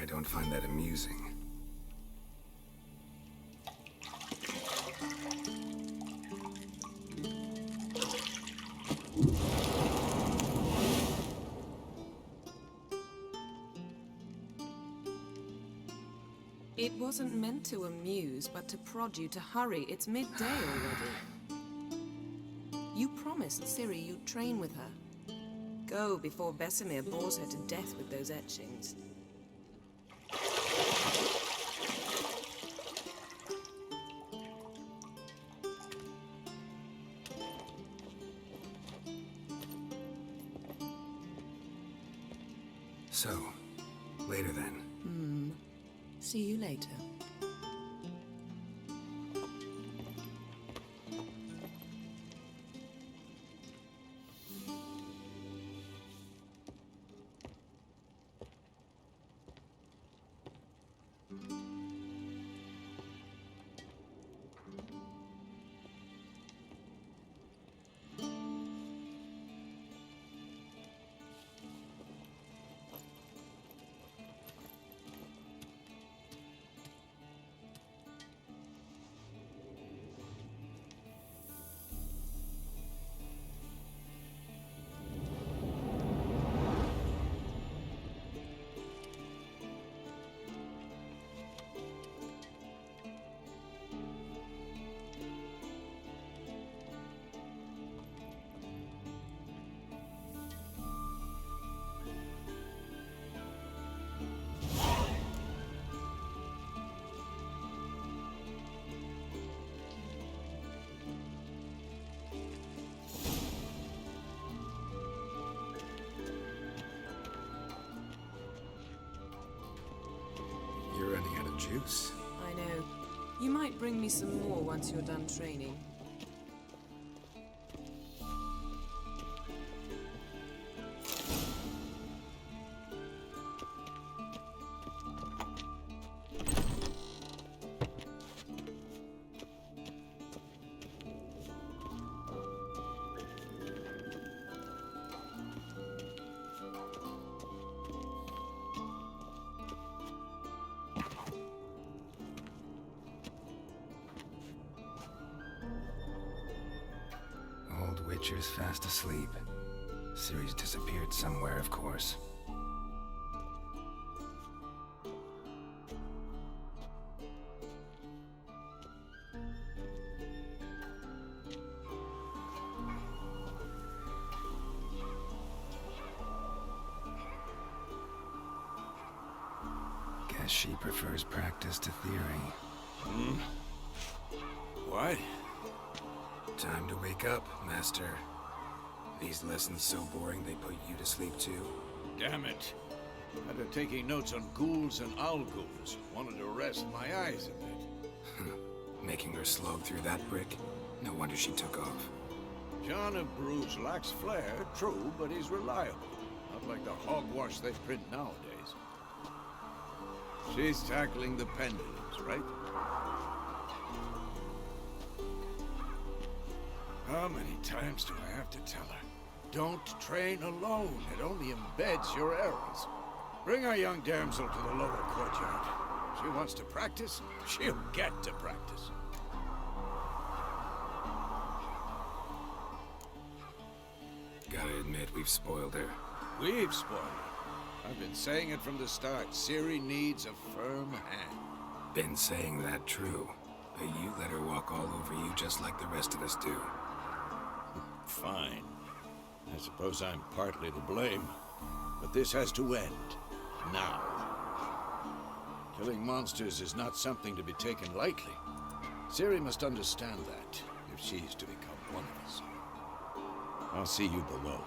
I don't find that amusing. It wasn't meant to amuse, but to prod you to hurry. It's midday already. You promised Siri you'd train with her. Go before Vesemir bores her to death with those etchings. So, later then. See you later. You're running out of juice. I know. You might bring me some more once you're done training. Old Witcher's fast asleep. Ciri's disappeared somewhere, of course. Guess she prefers practice to theory. What? Time to wake up, Master. These lessons so boring they put you to sleep too. Damn it. After taking notes on ghouls and owl ghouls, wanted to rest my eyes a bit. Making her slog through that brick? No wonder she took off. John of Bruges lacks flair, true, but he's reliable. Not like the hogwash they print nowadays. She's tackling the pendulums, right? How many times do I have to tell her? Don't train alone. It only embeds your errors. Bring our young damsel to the lower courtyard. She wants to practice, she'll get to practice. Gotta admit, we've spoiled her. We've spoiled her. I've been saying it from the start. Ciri needs a firm hand. Been saying that true. But you let her walk all over you just like the rest of us do. Fine. I suppose I'm partly to blame. But this has to end. Now. Killing monsters is not something to be taken lightly. Ciri must understand that, if she's to become one of us. I'll see you below.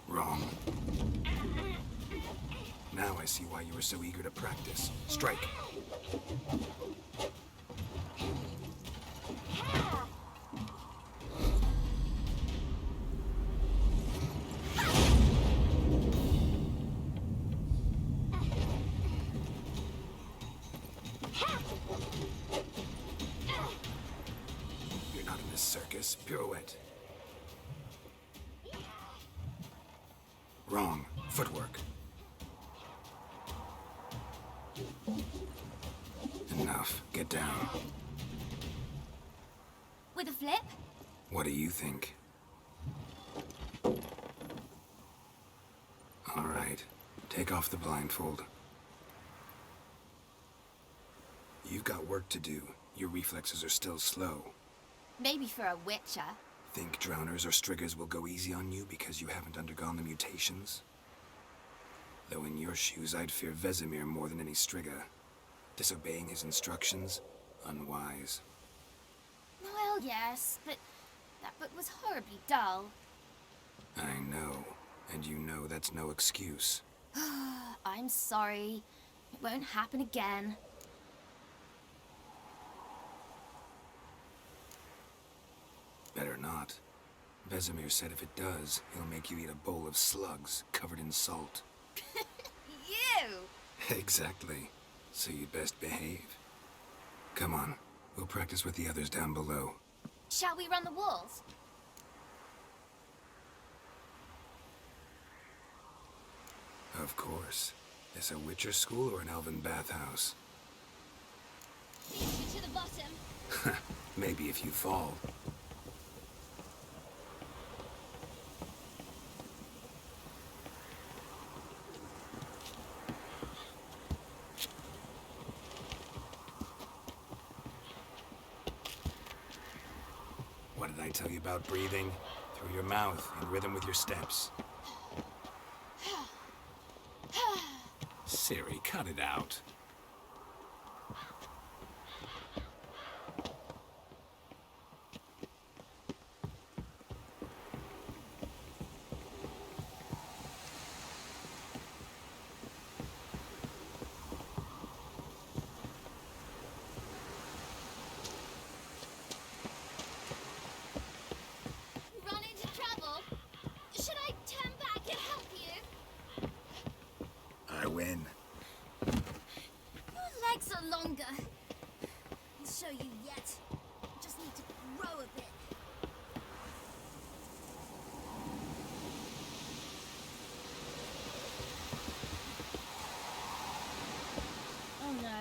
Wrong. Now I see why you were so eager to practice. Strike. Wrong. Footwork. Enough. Get down. With a flip? What do you think? All right. Take off the blindfold. You've got work to do. Your reflexes are still slow. Maybe for a witcher. Think drowners or striggers will go easy on you because you haven't undergone the mutations? Though in your shoes, I'd fear Vesemir more than any strigger. Disobeying his instructions? Unwise. Well, yes, but that book was horribly dull. I know. And you know that's no excuse. I'm sorry. It won't happen again. Better not. Vesemir said if it does, he'll make you eat a bowl of slugs covered in salt. You! Exactly. So you'd best behave. Come on. We'll practice with the others down below. Shall we run the walls? Of course. This a Witcher school or an elven bathhouse? Lead you to the bottom. Maybe if you fall. What did I tell you about breathing? Through your mouth, in rhythm with your steps. Siri, cut it out. Run into trouble? Should I turn back and help you? I win. Your legs are longer. I'll show you yet. Just need to grow a bit. Oh no.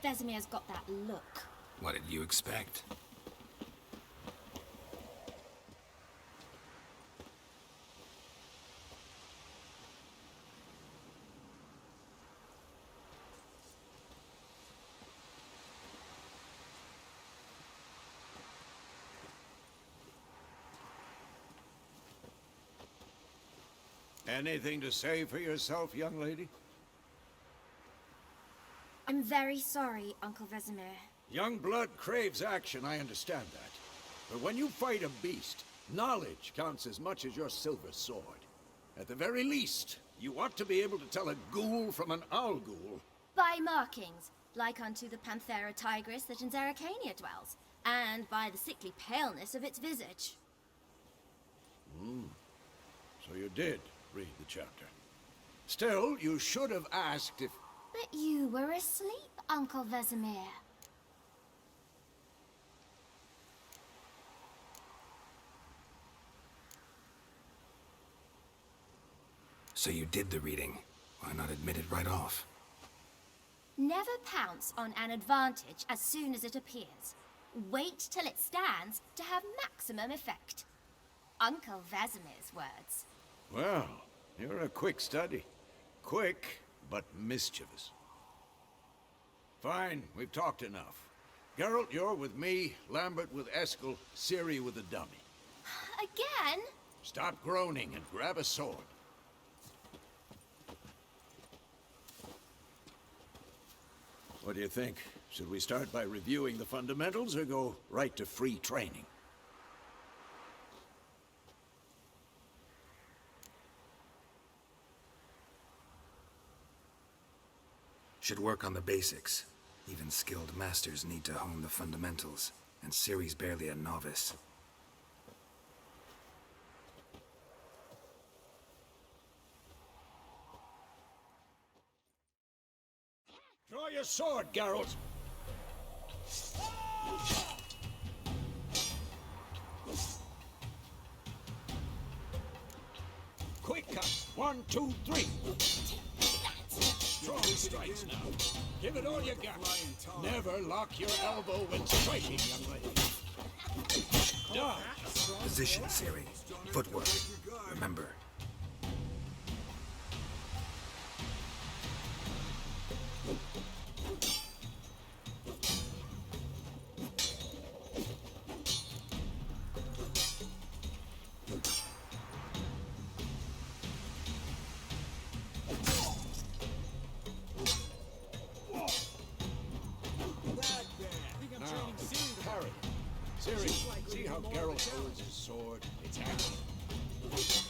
Vesemir's got that look. What did you expect? Anything to say for yourself, young lady? I'm very sorry, Uncle Vesemir. Young blood craves action, I understand that. But when you fight a beast, knowledge counts as much as your silver sword. At the very least, you ought to be able to tell a ghoul from an owl ghoul. By markings, like unto the Panthera tigris that in Zerrikania dwells, and by the sickly paleness of its visage. So you did read the chapter. Still, you should have asked if... But you were asleep, Uncle Vesemir. So you did the reading. Why not admit it right off? Never pounce on an advantage as soon as it appears. Wait till it stands to have maximum effect. Uncle Vesemir's words. Well, you're a quick study. Quick, but mischievous. Fine, we've talked enough. Geralt, you're with me, Lambert with Eskel, Siri with the dummy. Again? Stop groaning and grab a sword. What do you think? Should we start by reviewing the fundamentals or go right to free training? Should work on the basics. Even skilled masters need to hone the fundamentals, and Ciri's barely a novice. Draw your sword, Geralt! Quick, 1, 2, 3. Strong strikes now. Give it all you got. Never lock your elbow when striking, young lady. Dodge. Position, Siri. Footwork. Remember. Parry. Siri, see how Geralt holds his sword? It's accurate.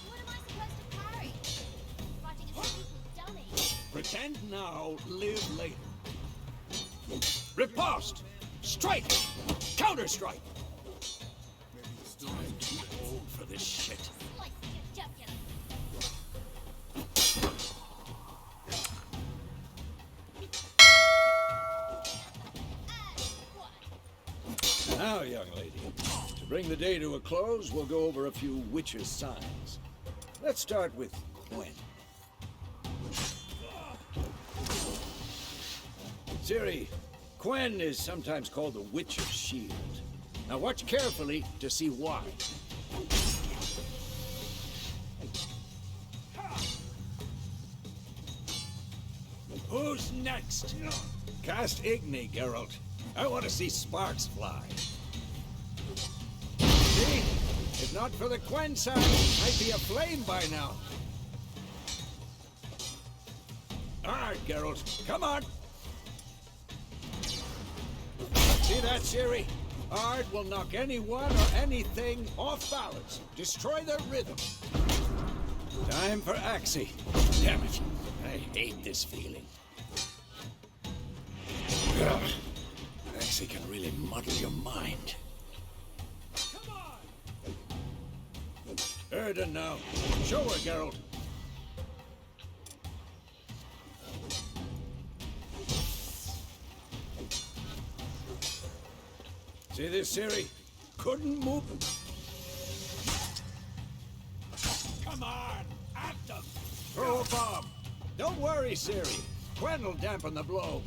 What am I supposed to parry? Fighting a stupid dummy. Pretend now, live later. Riposte! Strike! Counter-strike! I'm too old for this shit. Slice your jugular. Now, young lady, to bring the day to a close, we'll go over a few witches' signs. Let's start with Gwen. Siri, Gwen is sometimes called the Witch of Shield. Now watch carefully to see why. Who's next? Cast Igni, Geralt. I want to see sparks fly. See? If not for the Gwen sign, I'd be aflame by now. All right, Geralt, come on. See that, Siri? Ard will knock anyone or anything off balance. Destroy their rhythm. Time for Axie. Damn it. I hate this feeling. Ugh. Axie can really muddle your mind. Come on! Erden now. Show her, Geralt. See this, Siri? Couldn't move. Come on! At them! Throw a bomb! Don't worry, Siri. Gwen will dampen the blow.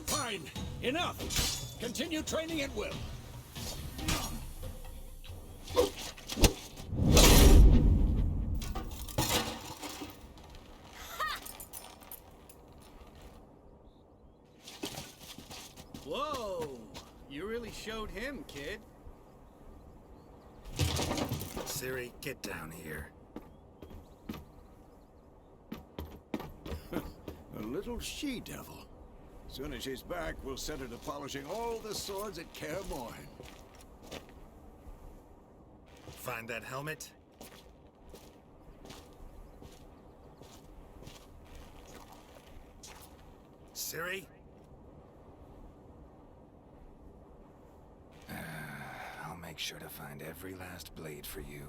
Fine. Enough. Continue training at will. Whoa! You really showed him, kid. Siri, get down here. A little she-devil. Soon as she's back, we'll set her to polishing all the swords at Kaer Morhen. Find that helmet? Siri? I'll make sure to find every last blade for you.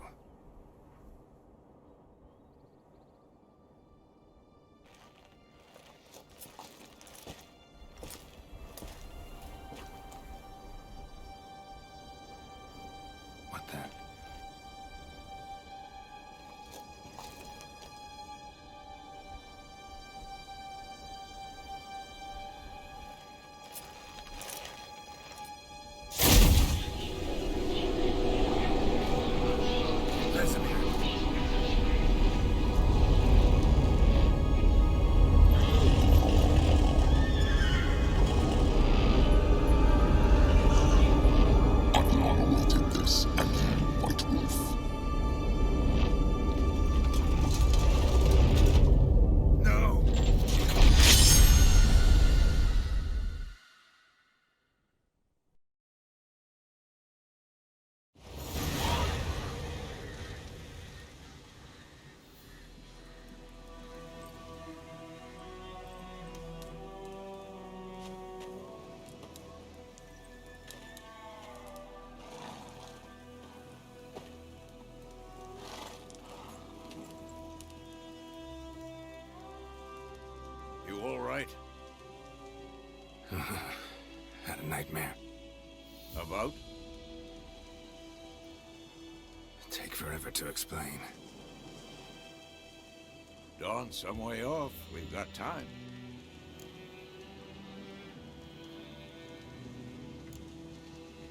What the? Had a nightmare. About? Take forever to explain. Dawn's some way off. We've got time.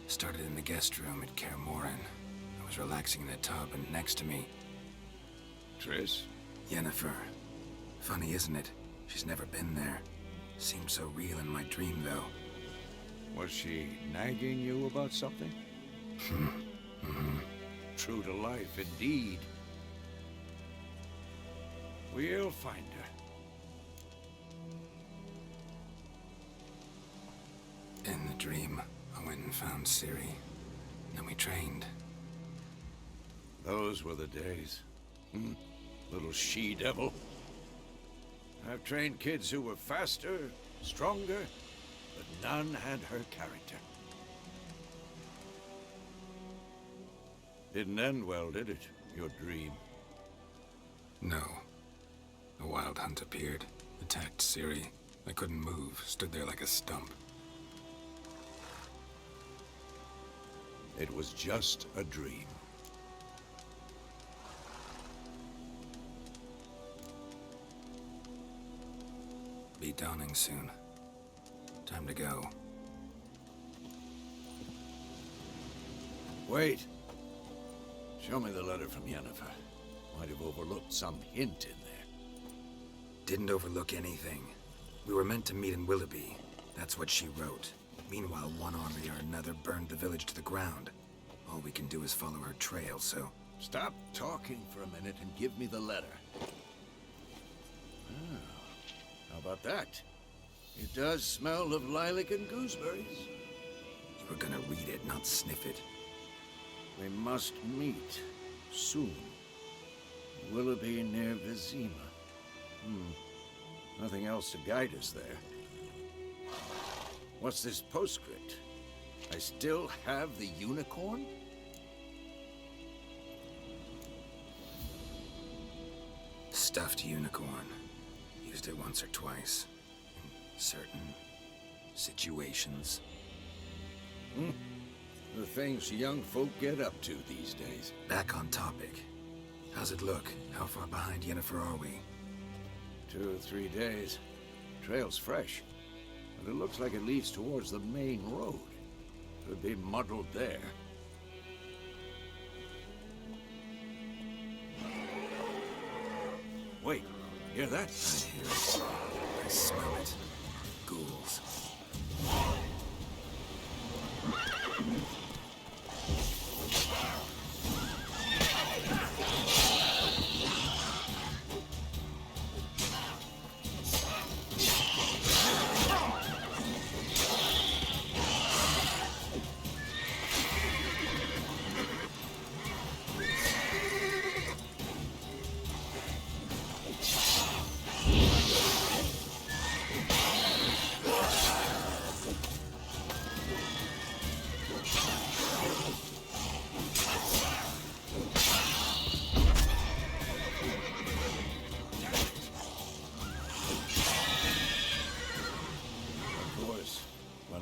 Started in the guest room at Kaer Morhen. I was relaxing in a tub, and next to me, Triss? Yennefer. Funny, isn't it? She's never been there. Seemed so real in my dream, though. Was she nagging you about something? True to life, indeed. We'll find her. In the dream, I went and found Siri. Then we trained. Those were the days. Little she-devil. I've trained kids who were faster, stronger, but none had her character. Didn't end well, did it? Your dream? No. A wild hunt appeared, attacked Siri. I couldn't move, stood there like a stump. It was just a dream. Be dawning soon. Time to go. Wait. Show me the letter from Yennefer. Might have overlooked some hint in there. Didn't overlook anything. We were meant to meet in Willoughby. That's what she wrote. Meanwhile, one army or another burned the village to the ground. All we can do is follow her trail, so... Stop talking for a minute and give me the letter. How about that? It does smell of lilac and gooseberries. You were gonna read it, not sniff it. We must meet soon. Willoughby near Vizima. Nothing else to guide us there. What's this postscript? I still have the unicorn? Stuffed unicorn. Used it once or twice. In certain situations. The things young folk get up to these days. Back on topic. How's it look? How far behind Yennefer are we? 2 or 3 days. Trail's fresh. But it looks like it leads towards the main road. Could be muddled there. Wait, hear that? I hear it. I smell it. Ghouls.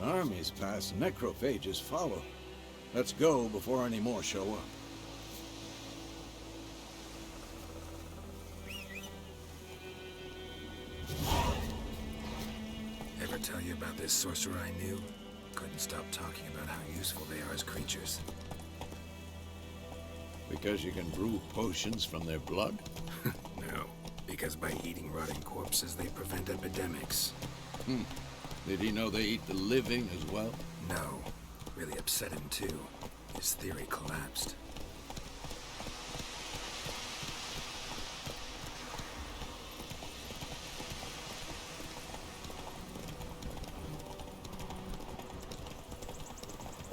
Armies pass, necrophages follow. Let's go before any more show up. Ever tell you about this sorcerer I knew? Couldn't stop talking about how useful they are as creatures. Because you can brew potions from their blood? No, because by eating rotting corpses, they prevent epidemics. Did he know they eat the living as well? No. Really upset him, too. His theory collapsed.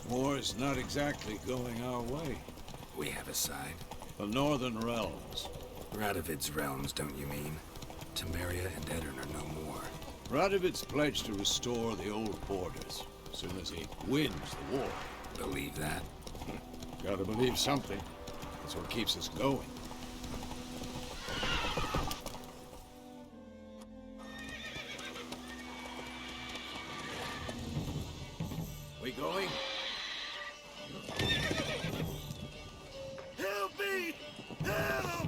War's not exactly going our way. We have a side. The Northern Realms. Radovid's realms, don't you mean? Temeria and Edirn are no more. Radovid's pledged to restore the old borders as soon as he wins the war. Believe that? Gotta believe something. That's what keeps us going. going? Help me! Help!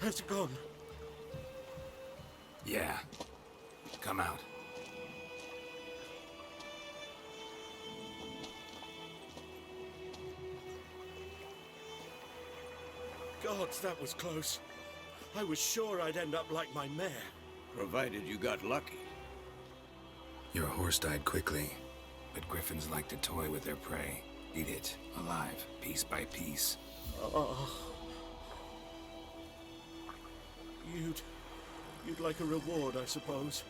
Has it gone? Yeah. Come out. Gods, that was close. I was sure I'd end up like my mare. Provided you got lucky. Your horse died quickly, but griffins like to toy with their prey. Eat it, alive, piece by piece. Oh. You'd like a reward, I suppose.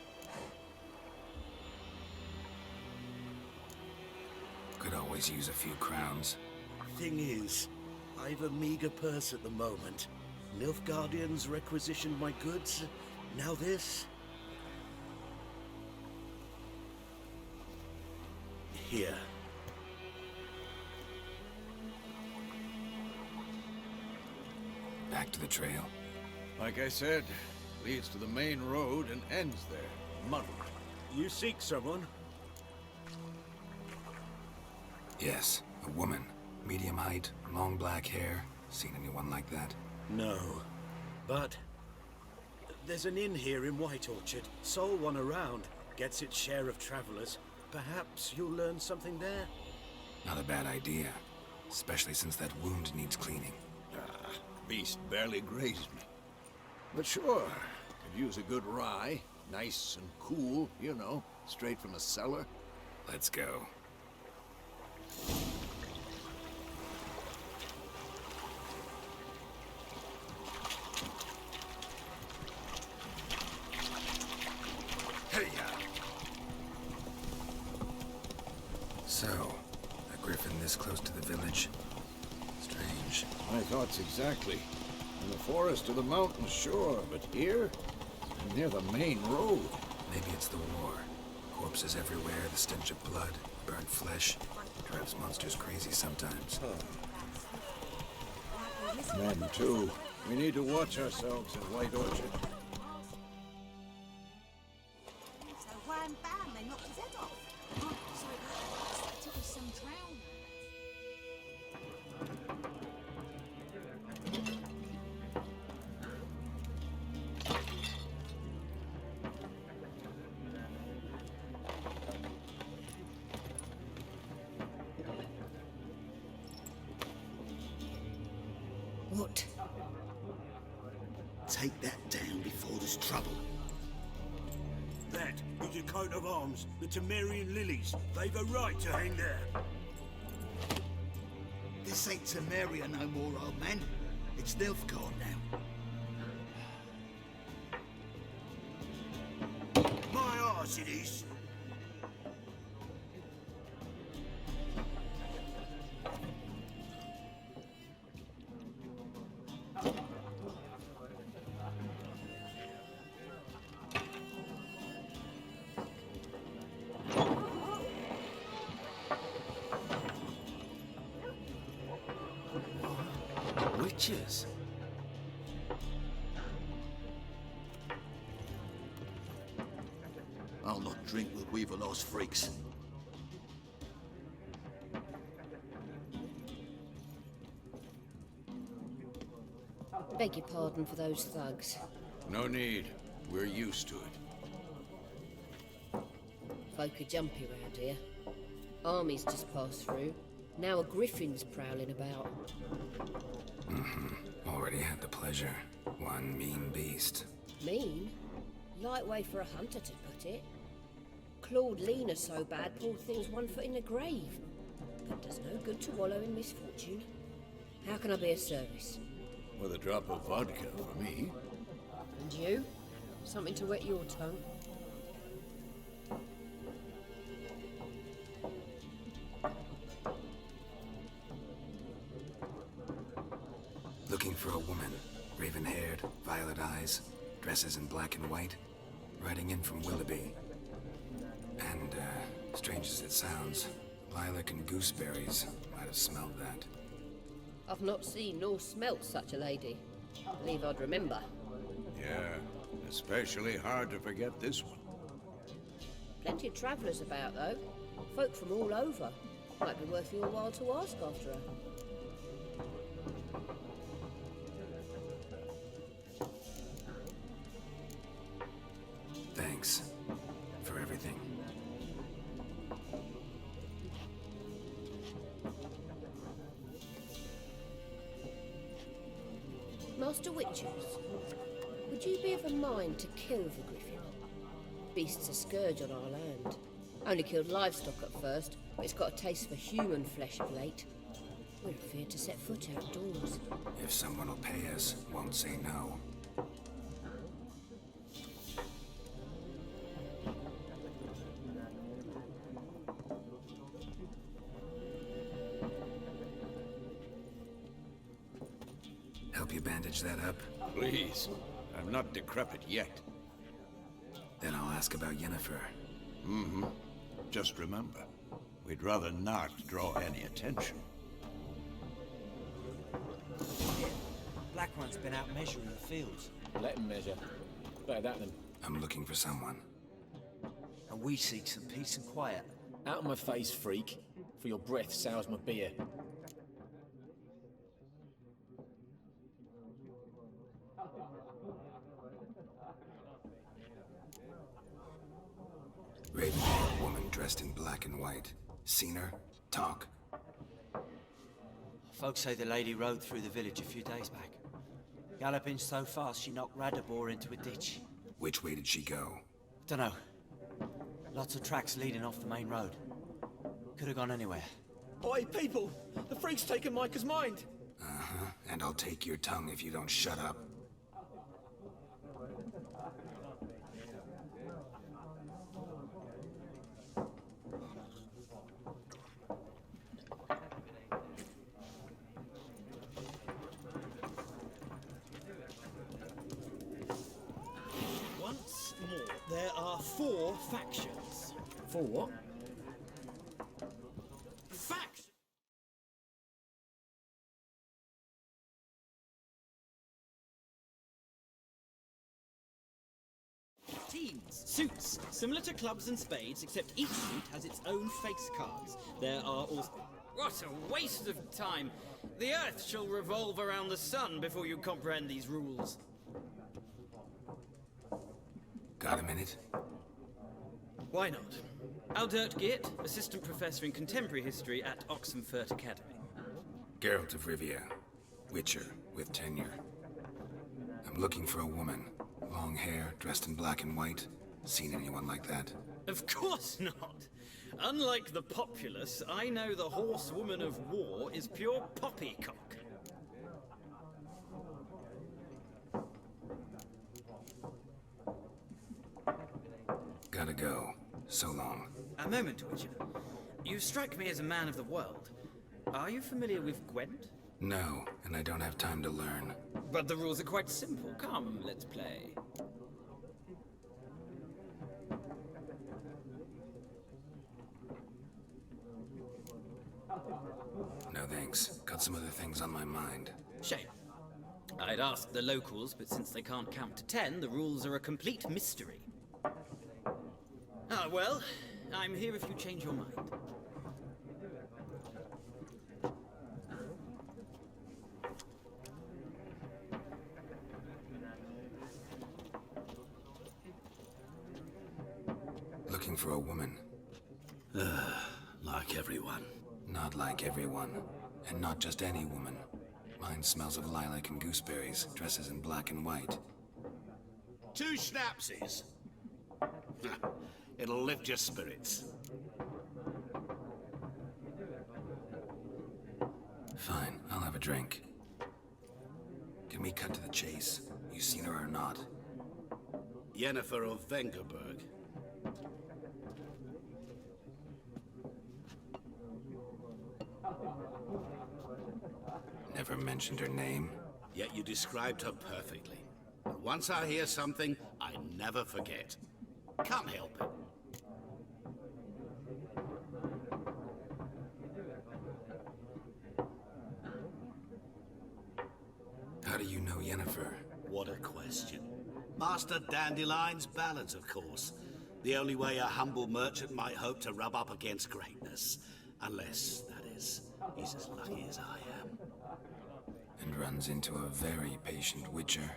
Could always use a few crowns. Thing is, I've a meager purse at the moment. Nilfgaardians requisitioned my goods. Now this. Here. Back to the trail. Like I said, leads to the main road and ends there, muddled. You seek someone? Yes, a woman. Medium height, long black hair. Seen anyone like that? No. But there's an inn here in White Orchard. Sole one around. Gets its share of travelers. Perhaps you'll learn something there? Not a bad idea. Especially since that wound needs cleaning. Beast barely grazed me. But sure, could use a good rye. Nice and cool, you know, straight from a cellar. Let's go. So, a griffin this close to the village? Strange. My thoughts exactly. In the forest or the mountains, sure, but here? Near the main road. Maybe it's the war. Corpses everywhere, the stench of blood, burnt flesh. Drives monsters crazy sometimes. Men, too. We need to watch ourselves in White Orchard. So wham bam, they knocked his head off. Oh, so it was some drown. What? Take that down before there's trouble. That is a coat of arms, the Temerian lilies. They've a right to hang there. This ain't Temeria no more, old man. It's Nilfgaard now. My arse it is. Witches? I'll not drink with Weaverlaw's freaks. Beg your pardon for those thugs. No need. We're used to it. Folk are jumpy round here. Armies just passed through. Now a griffin's prowling about. Already had the pleasure. One mean beast. Mean? Light way for a hunter to put it. Clawed Lena so bad, poor thing's 1 foot in the grave. But does no good to wallow in misfortune. How can I be of service? With a drop of vodka for me. And you? Something to wet your tongue? Looking for a woman. Raven-haired, violet eyes, dresses in black and white. Riding in from Willoughby. And, strange as it sounds, lilac and gooseberries might have smelled that. I've not seen nor smelt such a lady. Believe I'd remember. Yeah, especially hard to forget this one. Plenty of travellers about, though. Folk from all over. Might be worth your while to ask after her. Thanks for everything. Master Witchers, would you be of a mind to kill the Griffin? Beast's a scourge on our land. Only killed livestock at first, but it's got a taste for human flesh of late. We're afeard to set foot outdoors. If someone will pay us, won't say no. Help you bandage that up? Please. I'm not decrepit yet. Then I'll ask about Yennefer. Mm-hmm. Just remember, we'd rather not draw any attention. Yeah, Black One's been out measuring the fields. Let him measure. Better that than... I'm looking for someone. And we seek some peace and quiet. Out of my face, freak. For your breath sours my beer. Raven-haired woman dressed in black and white. Seen her? Talk. Folks say the lady rode through the village a few days back. Galloping so fast she knocked Radabor into a ditch. Which way did she go? Dunno. Lots of tracks leading off the main road. Could have gone anywhere. Oi, people! The freak's taken Micah's mind! Uh-huh. And I'll take your tongue if you don't shut up. Once more, there are 4 factions. For what? Faction! Teams, suits, similar to clubs and spades, except each suit has its own face cards. There are also... What a waste of time! The Earth shall revolve around the sun before you comprehend these rules. Got a minute? Why not? Aldert Geert, Assistant Professor in Contemporary History at Oxenfurt Academy. Geralt of Rivia. Witcher, with tenure. I'm looking for a woman. Long hair, dressed in black and white. Seen anyone like that? Of course not! Unlike the populace, I know the horsewoman of war is pure poppycock. Gotta go. So long. A moment, Witcher. You strike me as a man of the world. Are you familiar with Gwent? No, and I don't have time to learn. But the rules are quite simple. Come, let's play. No thanks. Got some other things on my mind. Shame. I'd ask the locals, but since they can't count to 10, the rules are a complete mystery. Ah, well, I'm here if you change your mind. Looking for a woman. Like everyone. Not like everyone. And not just any woman. Mine smells of lilac and gooseberries, dresses in black and white. 2 schnapsies. It'll lift your spirits. Fine, I'll have a drink. Can we cut to the chase? You seen her or not? Yennefer of Vengerberg. Never mentioned her name. Yet you described her perfectly. And once I hear something, I never forget. Can't help it. How do you know Yennefer? What a question. Master Dandelion's ballads, of course. The only way a humble merchant might hope to rub up against greatness. Unless, that is, he's as lucky as I am. And runs into a very patient witcher.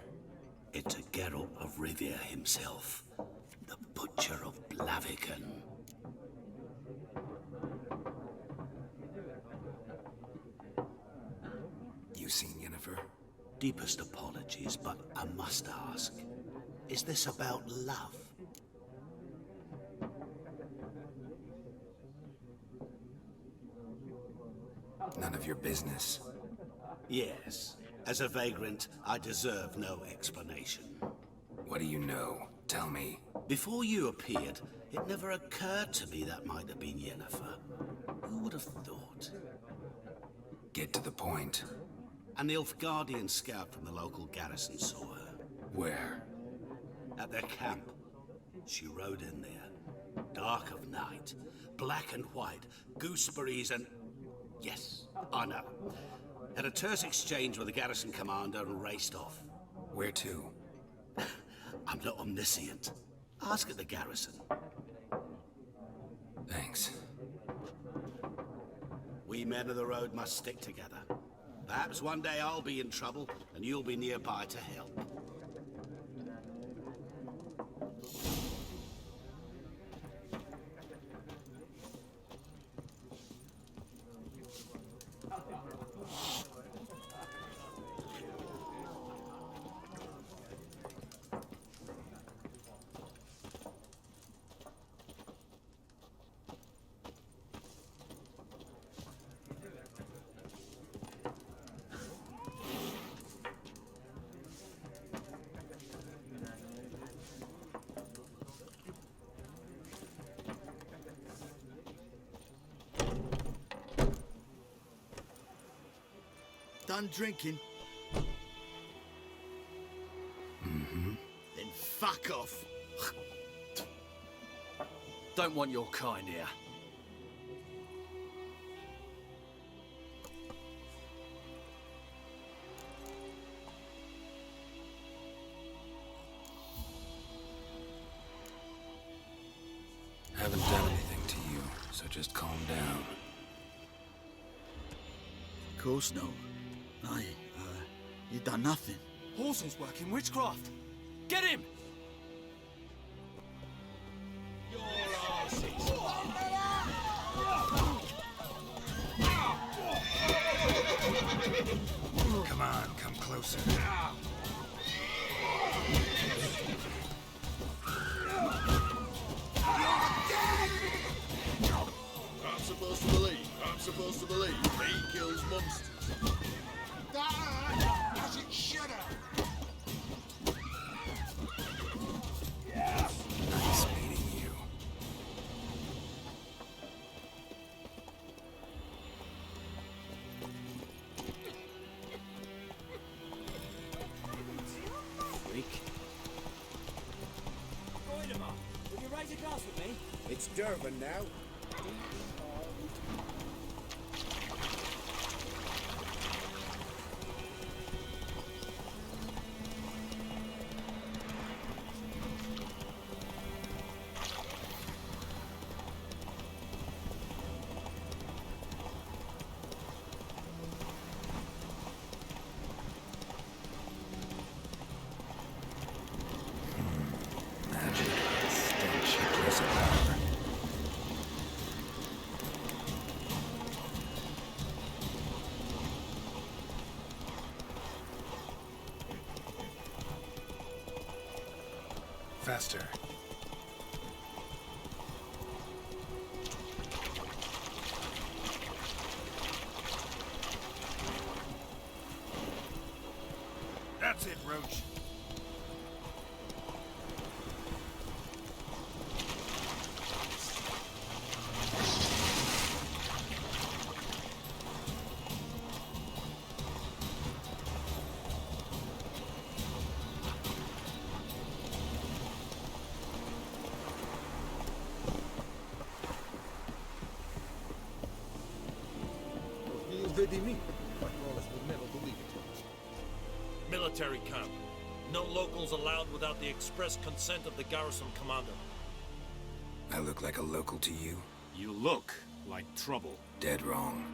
It's a Geralt of Rivia himself. The Butcher of Blaviken. You seen Yennefer? Deepest apologies, but I must ask. Is this about love? None of your business. Yes. As a vagrant, I deserve no explanation. What do you know? Tell me. Before you appeared, it never occurred to me that might have been Yennefer. Who would have thought? Get to the point. A Nilfgaardian scout from the local garrison saw her. Where? At their camp. She rode in there. Dark of night. Black and white. Gooseberries and... Yes, I know. Had a terse exchange with the garrison commander and raced off. Where to? I'm not omniscient. Ask at the garrison. Thanks. We men of the road must stick together. Perhaps one day I'll be in trouble and you'll be nearby to help. Done drinking? Mm-hmm. Then fuck off. Don't want your kind here. Haven't done anything to you, so just calm down. Of course no. You done nothing. Horses working witchcraft. Get him! Come on, come closer. I'm supposed to believe he kills monsters. As it should have. Nice meeting you. Freak. Voidemar, will you raise a glass with me? It's Durban now. Faster. That's it, Roach. Military camp. No locals allowed without the express consent of the garrison commander. I look like a local to you? You look like trouble. Dead wrong.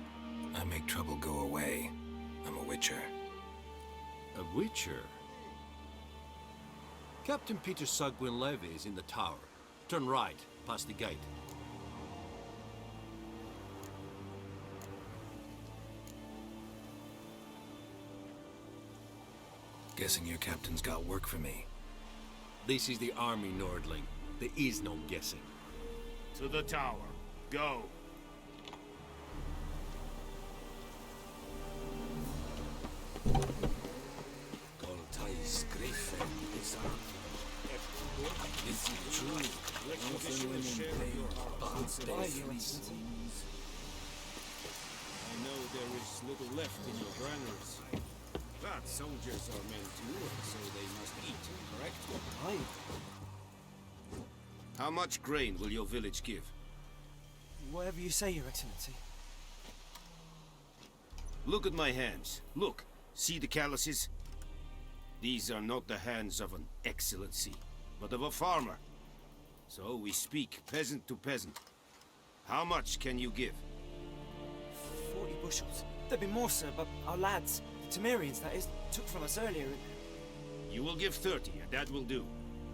I make trouble go away. I'm a witcher. A witcher? Captain Peter Sugwin Levy is in the tower. Turn right, past the gate. Guessing your captain's got work for me. This is the army, Nordling. There is no guessing. To the tower. Go. Goltais Griffin is Is it true? Often women pay, but they freeze. I know there is little left in your granaries. But soldiers are men too, so they must eat, correct? Aye. How much grain will your village give? Whatever you say, Your Excellency. Look at my hands. Look. See the calluses? These are not the hands of an excellency, but of a farmer. So we speak peasant to peasant. How much can you give? 40 bushels. There'd be more, sir, but our lads, the Temerians, that is, took from us earlier. You will give 30, and that will do.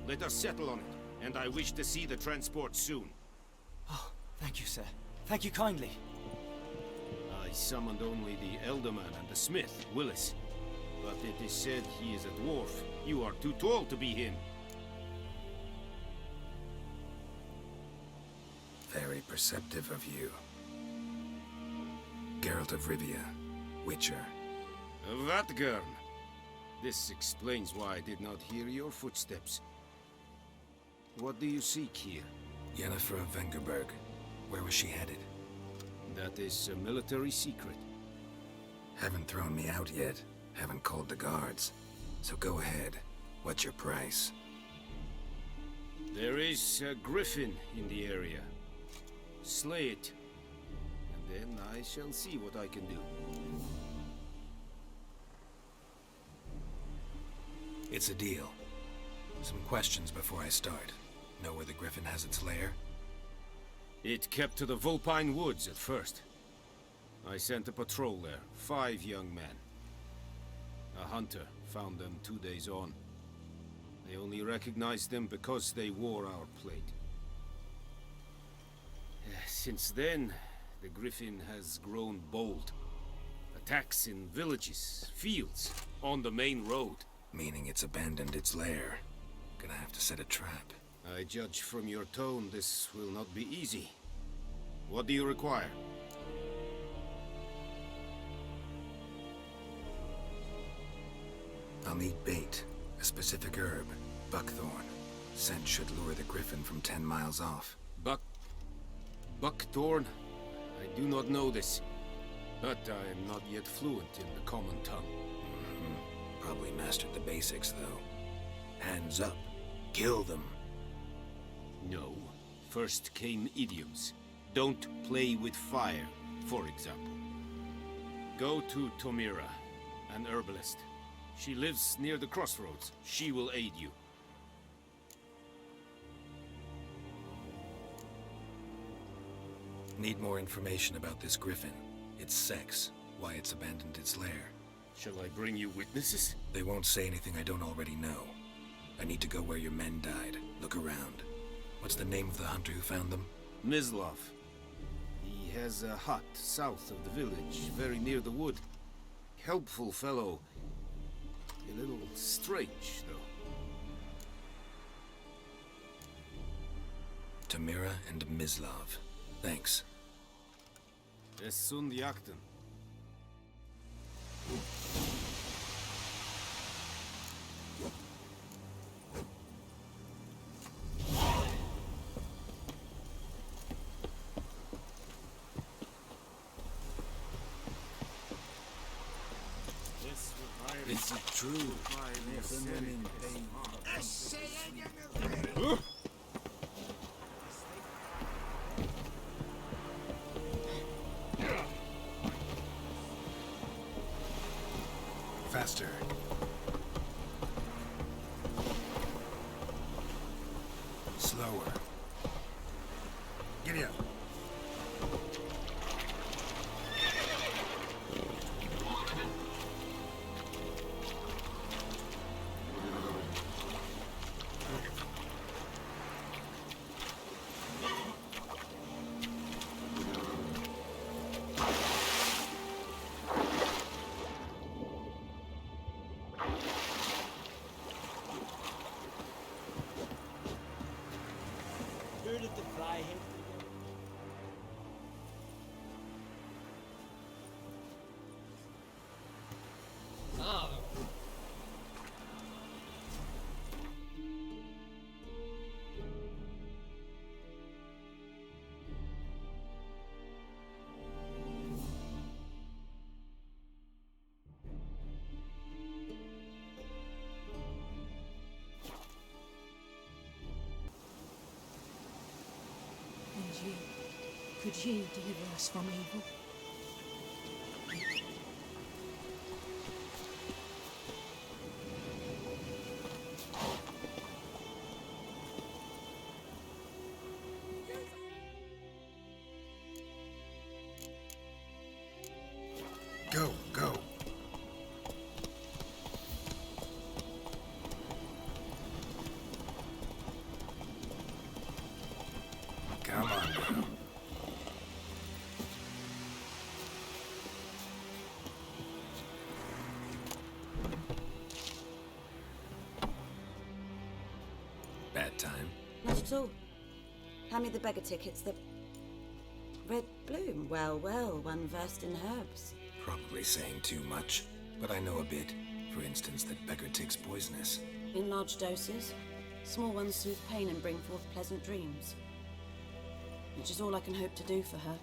Let us settle on it, and I wish to see the transport soon. Oh, thank you, sir. Thank you kindly. I summoned only the Elderman and the smith, Willis. But it is said he is a dwarf. You are too tall to be him. Very perceptive of you. Geralt of Rivia, Witcher. Vatgern. This explains why I did not hear your footsteps. What do you seek here? Yennefer of Vengerberg. Where was she headed? That is a military secret. Haven't thrown me out yet. Haven't called the guards. So go ahead. What's your price? There is a Griffin in the area. Slay it. And then I shall see what I can do. It's a deal. Some questions before I start. Know where the Griffin has its lair? It kept to the Vulpine Woods at first. I sent a patrol there, 5 young men. A hunter found them 2 days on. They only recognized them because they wore our plate. Since then, the Griffin has grown bold. Attacks in villages, fields, on the main road. Meaning it's abandoned its lair. Gonna have to set a trap. I judge from your tone this will not be easy. What do you require? I'll need bait, a specific herb, buckthorn. Scent should lure the Griffin from 10 miles off. Buckthorn? I do not know this, but I am not yet fluent in the common tongue. Probably mastered the basics, though. Hands up. Kill them. No. First came idioms. Don't play with fire, for example. Go to Tomira, an herbalist. She lives near the crossroads. She will aid you. Need more information about this Griffin. Its sex, why it's abandoned its lair. Shall I bring you witnesses? They won't say anything I don't already know. I need to go where your men died. Look around. What's the name of the hunter who found them? Mislav. He has a hut south of the village, very near the wood. Helpful fellow. A little strange, though. Tamira and Mislav. Thanks. Es sind Jagden. Is it true? Faster. Slower. Giddy up. Heard of the fly him? Oh. And you, could you deliver us from evil? Go, go. Come on now. Bad time. Not at all. Hand me the beggar tickets, the red bloom. Well, well, one versed in herbs. Probably saying too much, but I know a bit. For instance, that beggar tick's poisonous. In large doses. Small ones soothe pain and bring forth pleasant dreams. Which is all I can hope to do for her.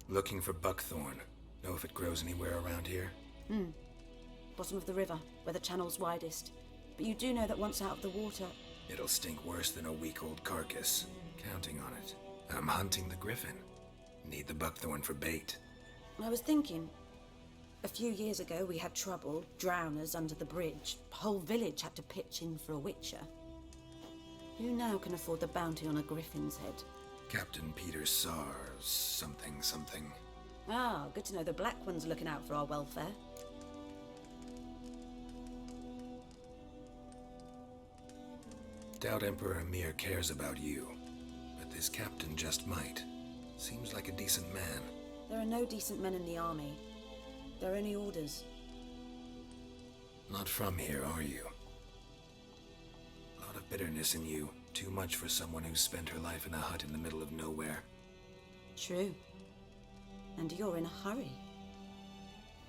Looking for buckthorn. Know if it grows anywhere around here? Bottom of the river, where the channel's widest. But you do know that once out of the water... It'll stink worse than a week-old carcass. Counting on it. I'm hunting the Griffin. Need the buckthorn for bait. I was thinking... A few years ago, we had trouble, drowners under the bridge. The whole village had to pitch in for a witcher. Who now can afford the bounty on a griffin's head? Captain Peter Sars, something. Ah, good to know the Black One's looking out for our welfare. Doubt Emperor Emir cares about you, but this captain just might. Seems like a decent man. There are no decent men in the army. There are only orders. Not from here, are you? A lot of bitterness in you. Too much for someone who's spent her life in a hut in the middle of nowhere. True. And you're in a hurry.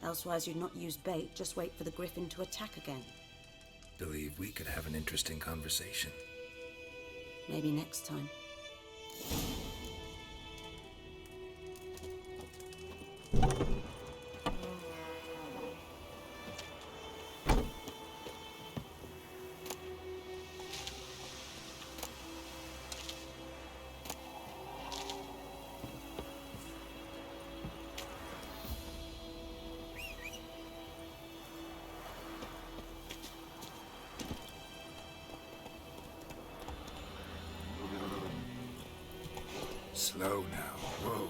Elsewise you'd not use bait, just wait for the Griffin to attack again. Believe we could have an interesting conversation. Maybe next time. Slow now. Whoa.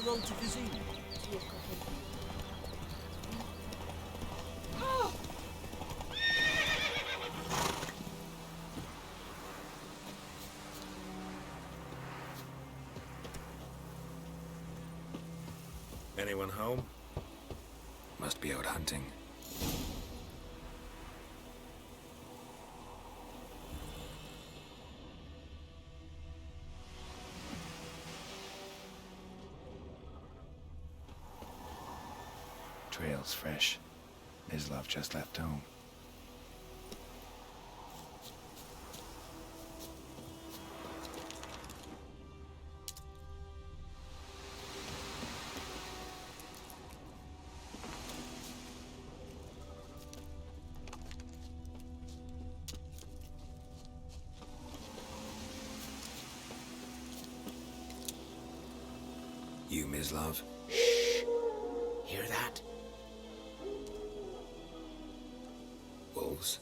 road to Vizim. Anyone home? Must be out hunting. Trail's fresh. Mislav just left home. You, Mislav? Hear that? Wolves?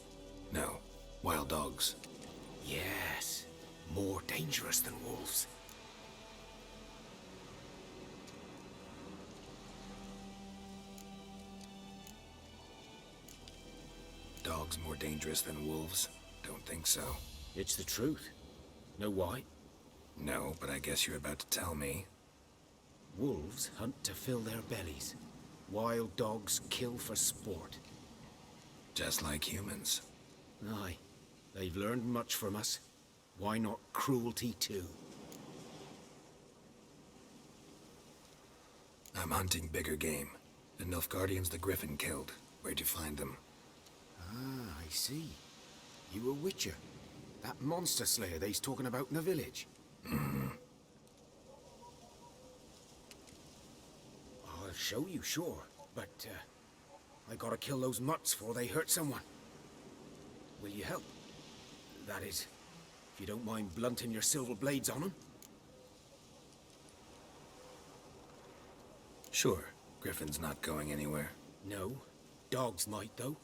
No. Wild dogs. Yes. More dangerous than wolves. Dogs more dangerous than wolves? Don't think so. It's the truth. Know why? No, but I guess you're about to tell me. Wolves hunt to fill their bellies. Wild dogs kill for sport. Just like humans. Aye. They've learned much from us. Why not cruelty too? I'm hunting bigger game. The Nilfgaardians the Griffin killed. Where'd you find them? Ah, I see. You a witcher. That monster slayer they's talking about in the village. Mm-hmm. I'll show you, sure. But, I gotta kill those mutts before they hurt someone. Will you help? That is, if you don't mind blunting your silver blades on them. Sure. Griffin's not going anywhere. No. Dogs might, though.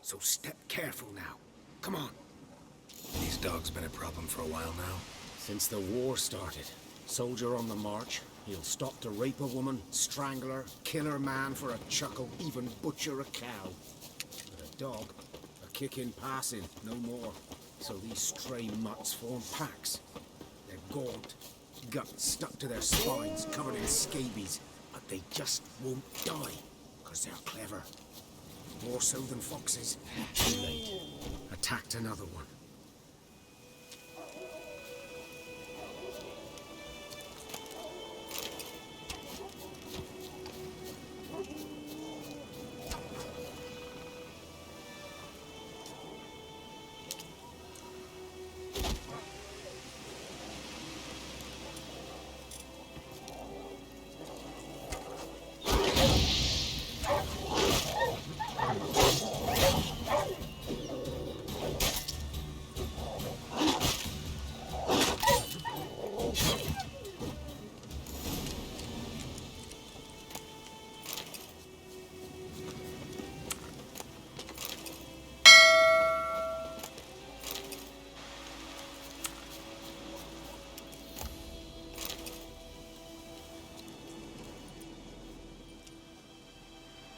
So step careful now. Come on. These dogs been a problem for a while now? Since the war started. Soldier on the march. He'll stop to rape a woman, strangle her, kill her man for a chuckle, even butcher a cow. But a dog, a kick in passing, no more. So these stray mutts form packs. They're gaunt, guts stuck to their spines, covered in scabies. But they just won't die, because they're clever. More so than foxes. Too late. Attacked another one.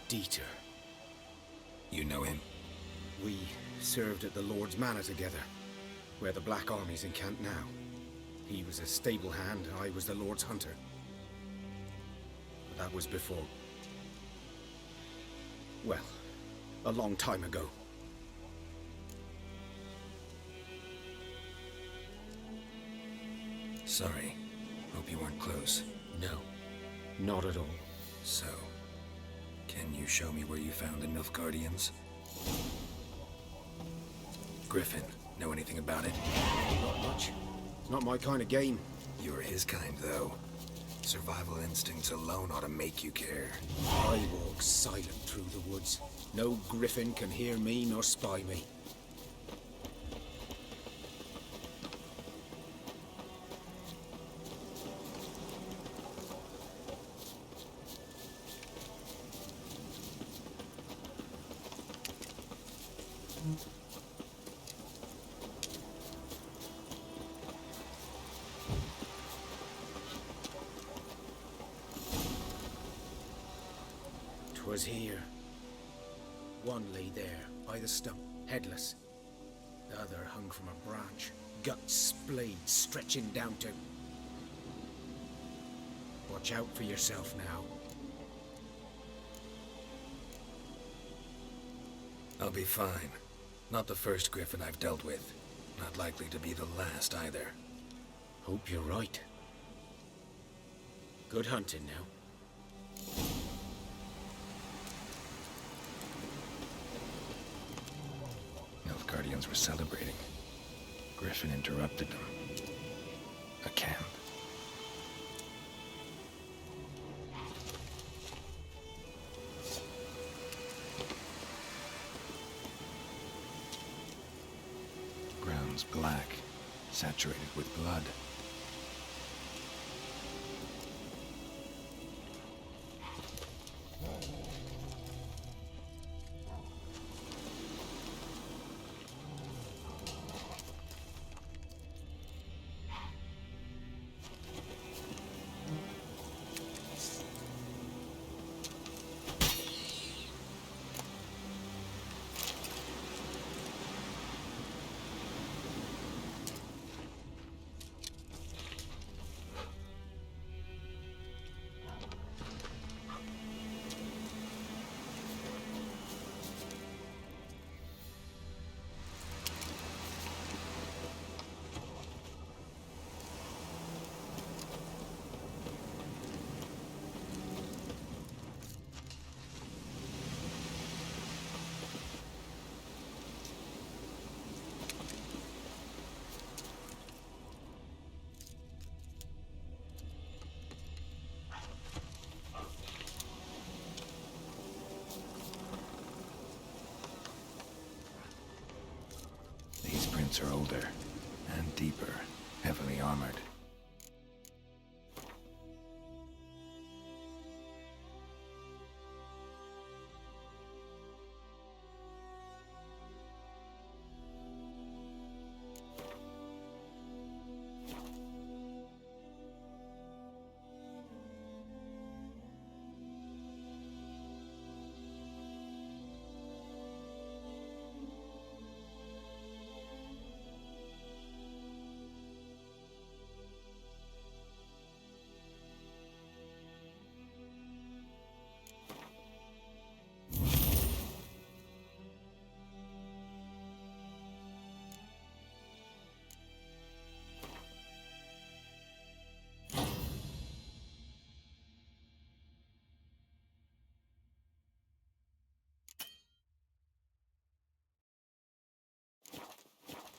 Dieter. You know him? We served at the Lord's Manor together, where the Black Army's encamped now. He was a stable hand, I was the Lord's hunter. But that was before... well, a long time ago. Sorry. Hope you weren't close. No, not at all. So, can you show me where you found the Nilfgaardians? Griffin, know anything about it? Not much. Not my kind of game. You're his kind, though. Survival instincts alone ought to make you care. I walk silent through the woods. No Griffin can hear me nor spy me. 'Twas here. One lay there, by the stump, headless. The other hung from a branch, guts splayed, stretching down to... Watch out for yourself now. I'll be fine. Not the first Griffin I've dealt with. Not likely to be the last either. Hope you're right. Good hunting now. Nilfgaardians were celebrating. Griffin interrupted them. A camp. Ground's black, saturated with blood. These prints are older and deeper, heavily armored.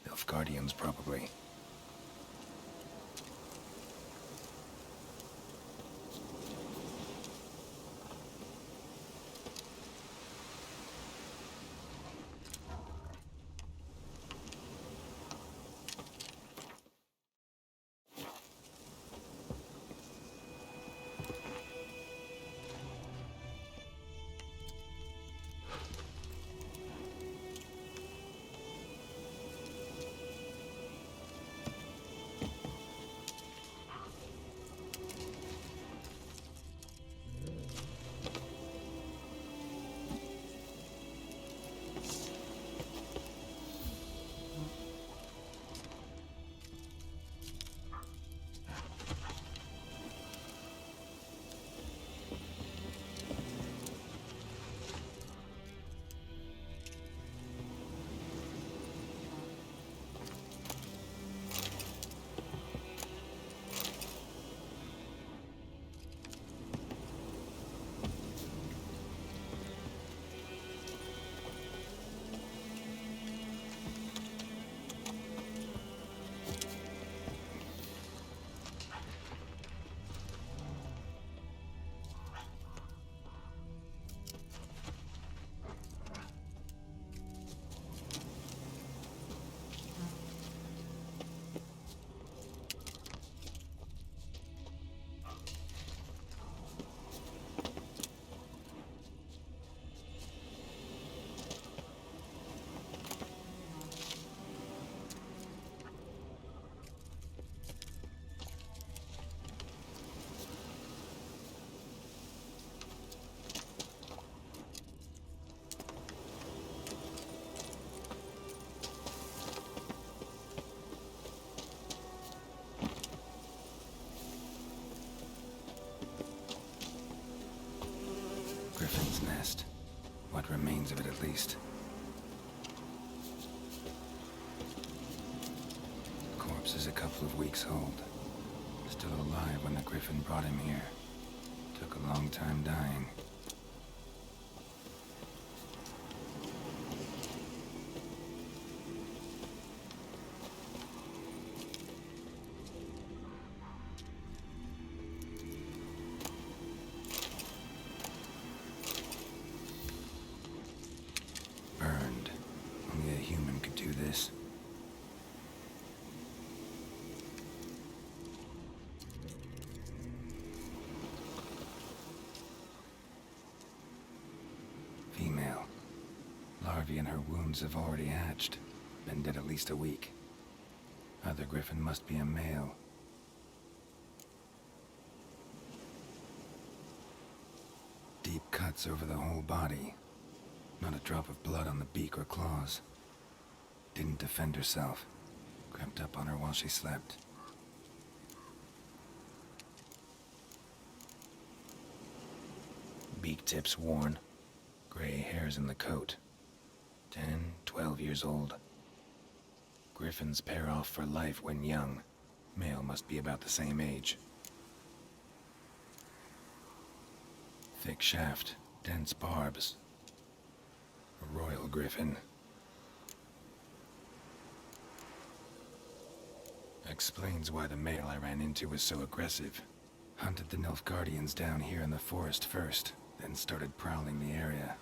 Nilfgaardians, probably. What remains of it, at least. The corpse is a couple of weeks old. Still alive when the Griffin brought him here. Took a long time dying. Burned. Only a human could do this. Female. Larvae in her wounds have already hatched. Been dead at least a week. Other Griffin must be a male. Deep cuts over the whole body. Not a drop of blood on the beak or claws. Didn't defend herself. Crept up on her while she slept. Beak tips worn. Gray hairs in the coat. 10, 12 years old. Griffins pair off for life when young. Male must be about the same age. Thick shaft, dense barbs. A royal griffin. Explains why the male I ran into was so aggressive. Hunted the Nilfgaardians down here in the forest first, then started prowling the area.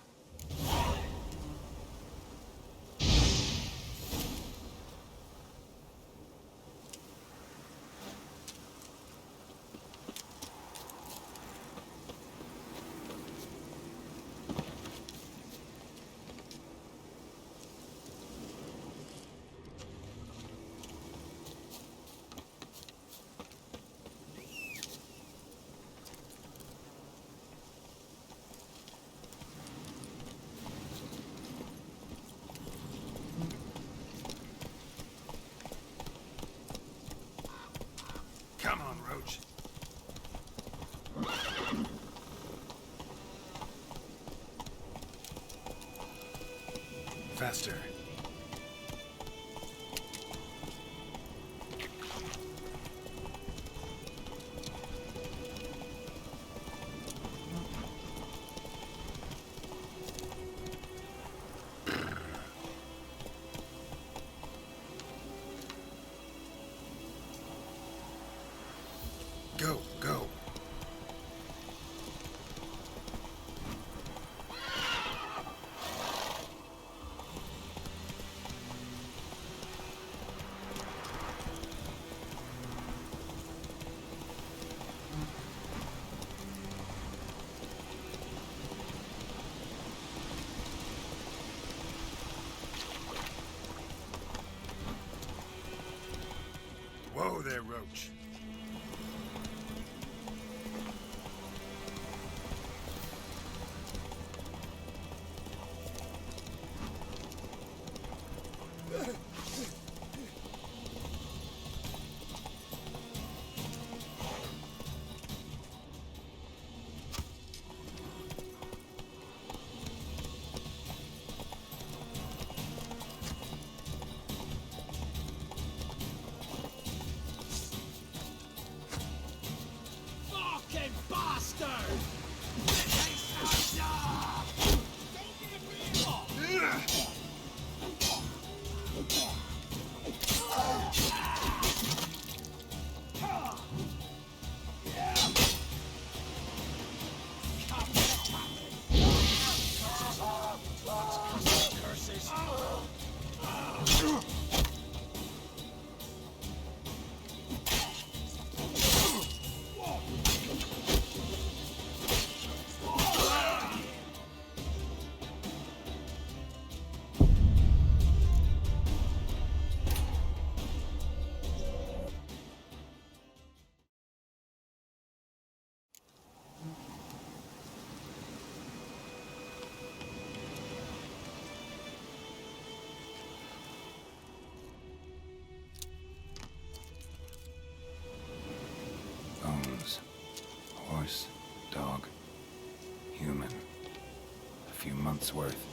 Come on, Roach. Faster. Go, go. Whoa there, Roach. Fucking bastard! Bones. Horse, dog, human. The few months' worth.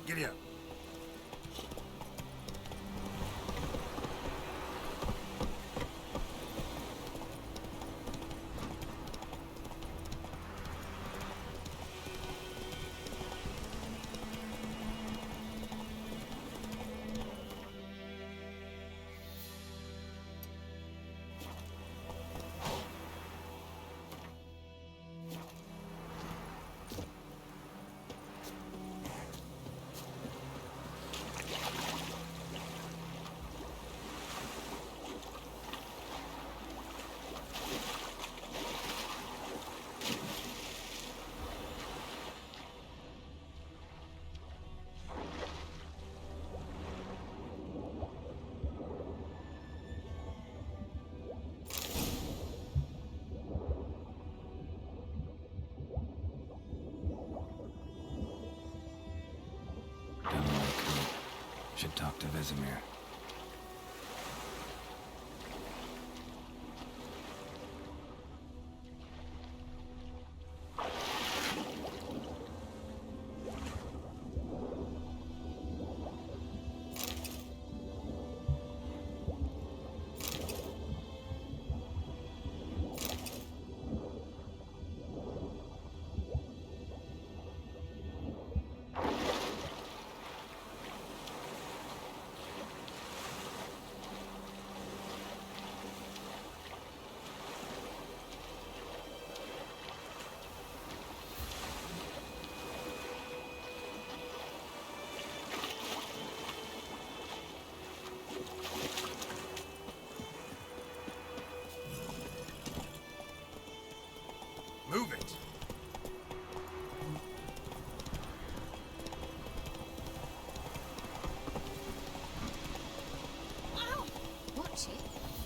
Giddy up. Should talk to Vesemir.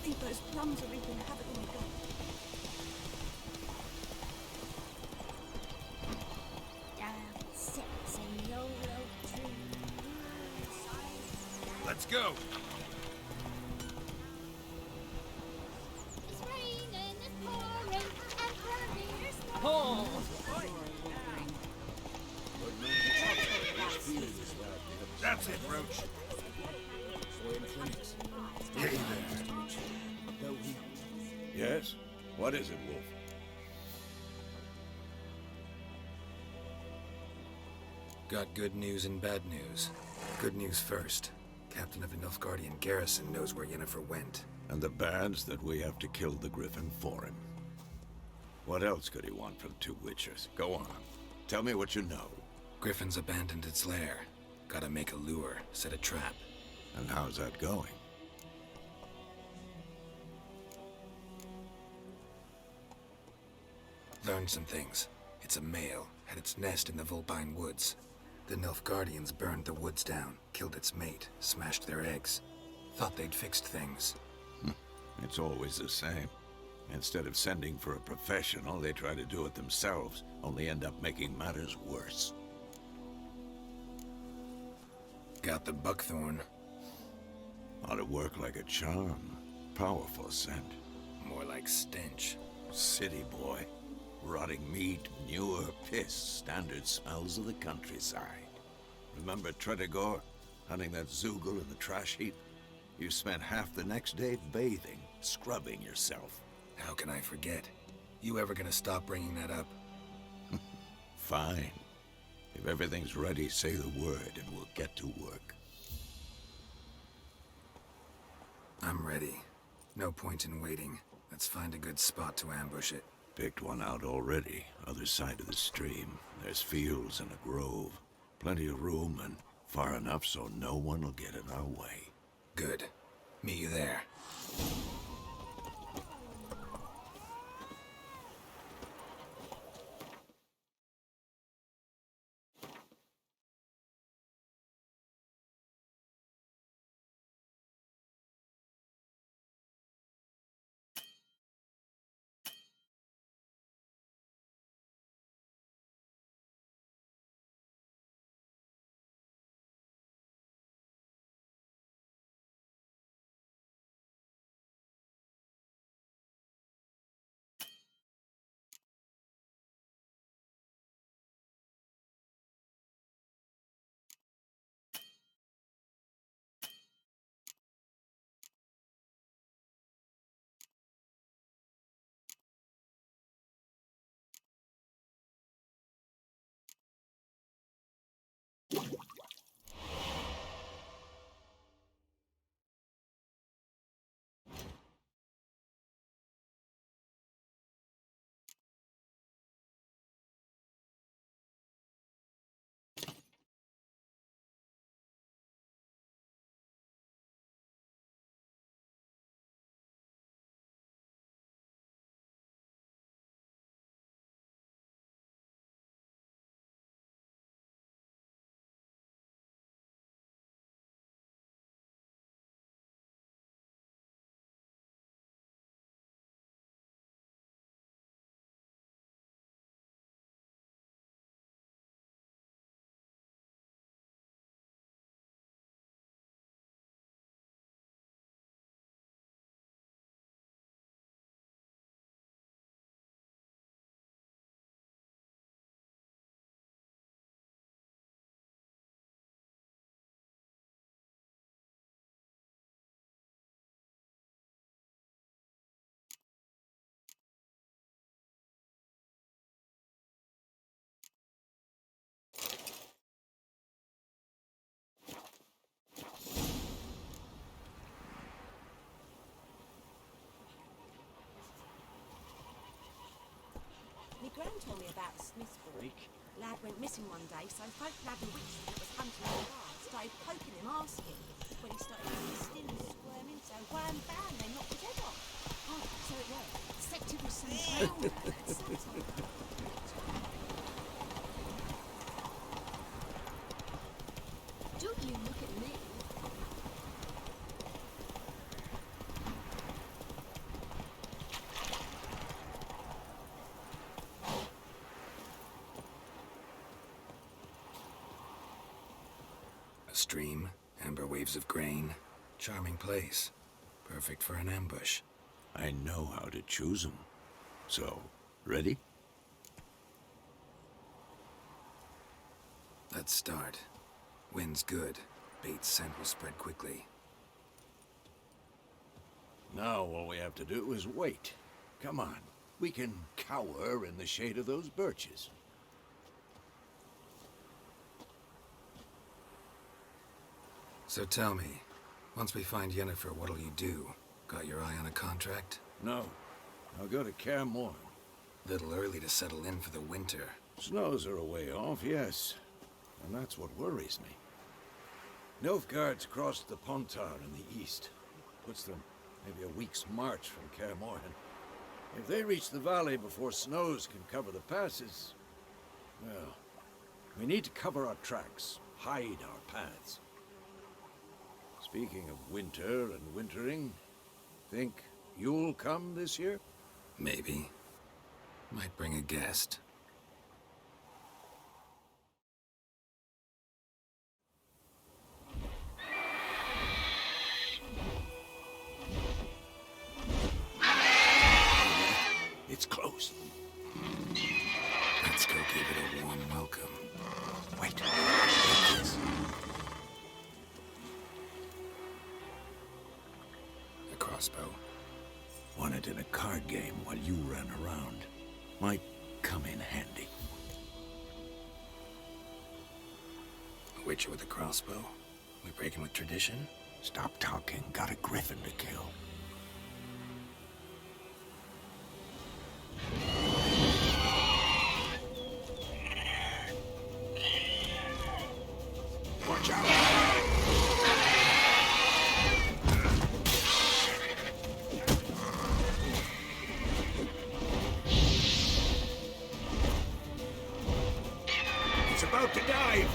think those plums are even have it in the gut. Down sits in yellow tree. Let's go. It's raining, it's pouring, and here's the Oh! That's it, Roach. Hey there. Yes? What is it, Wolf? Got good news and bad news. Good news first. Captain of the Nilfgaardian garrison knows where Yennefer went. And the bad's that we have to kill the Griffin for him. What else could he want from two witchers? Go on. Tell me what you know. Griffin's abandoned its lair. Gotta make a lure, set a trap. And how's that going? Learned some things. It's a male, had its nest in the Vulpine Woods. The Nilfgaardians burned the woods down, killed its mate, smashed their eggs. Thought they'd fixed things. It's always the same. Instead of sending for a professional, they try to do it themselves, only end up making matters worse. Got the buckthorn. Ought to work like a charm. Powerful scent. More like stench. City boy. Rotting meat, manure, piss, standard smells of the countryside. Remember Tredegor? Hunting that Zoogle in the trash heap? You spent half the next day bathing, scrubbing yourself. How can I forget? You ever gonna stop bringing that up? Fine. If everything's ready, say the word and we'll get to work. I'm ready. No point in waiting. Let's find a good spot to ambush it. Picked one out already, other side of the stream. There's fields and a grove. Plenty of room and far enough so no one will get in our way. Good. Meet you there. My gran told me about a Smith's boy. Lad went missing one day, so folk nabbed a witch that was hunting in the bar. Started poking him, asking. When he started getting still and squirming, so wham bam, they knocked his head off. Oh, so it was. Detective was some Don't you look at me. stream, amber waves of grain. Charming place. Perfect for an ambush. I know how to choose them. So, ready? Let's start. Wind's good. Bait's scent will spread quickly. Now all we have to do is wait. Come on. We can cower in the shade of those birches. So tell me, once we find Yennefer, what'll you do? Got your eye on a contract? No. I'll go to Kaer Morhen. Little early to settle in for the winter. Snows are a way off, yes. And that's what worries me. Nilfgaard's crossed the Pontar in the east. Puts them maybe a week's march from Kaer Morhen. If they reach the valley before snows can cover the passes, well, we need to cover our tracks, hide our paths. Speaking of winter and wintering, think you'll come this year? Maybe. Might bring a guest. It's close. Let's go give it a warm welcome. Wait. A crossbow. Won it in a card game while you ran around. Might come in handy. A witcher with a crossbow? We breaking with tradition? Stop talking. Got a Griffin to kill. Watch out! It's about to dive!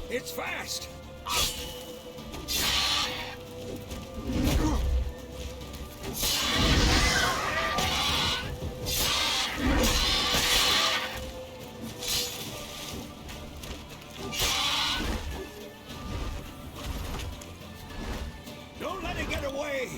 It's fast! Don't let it get away!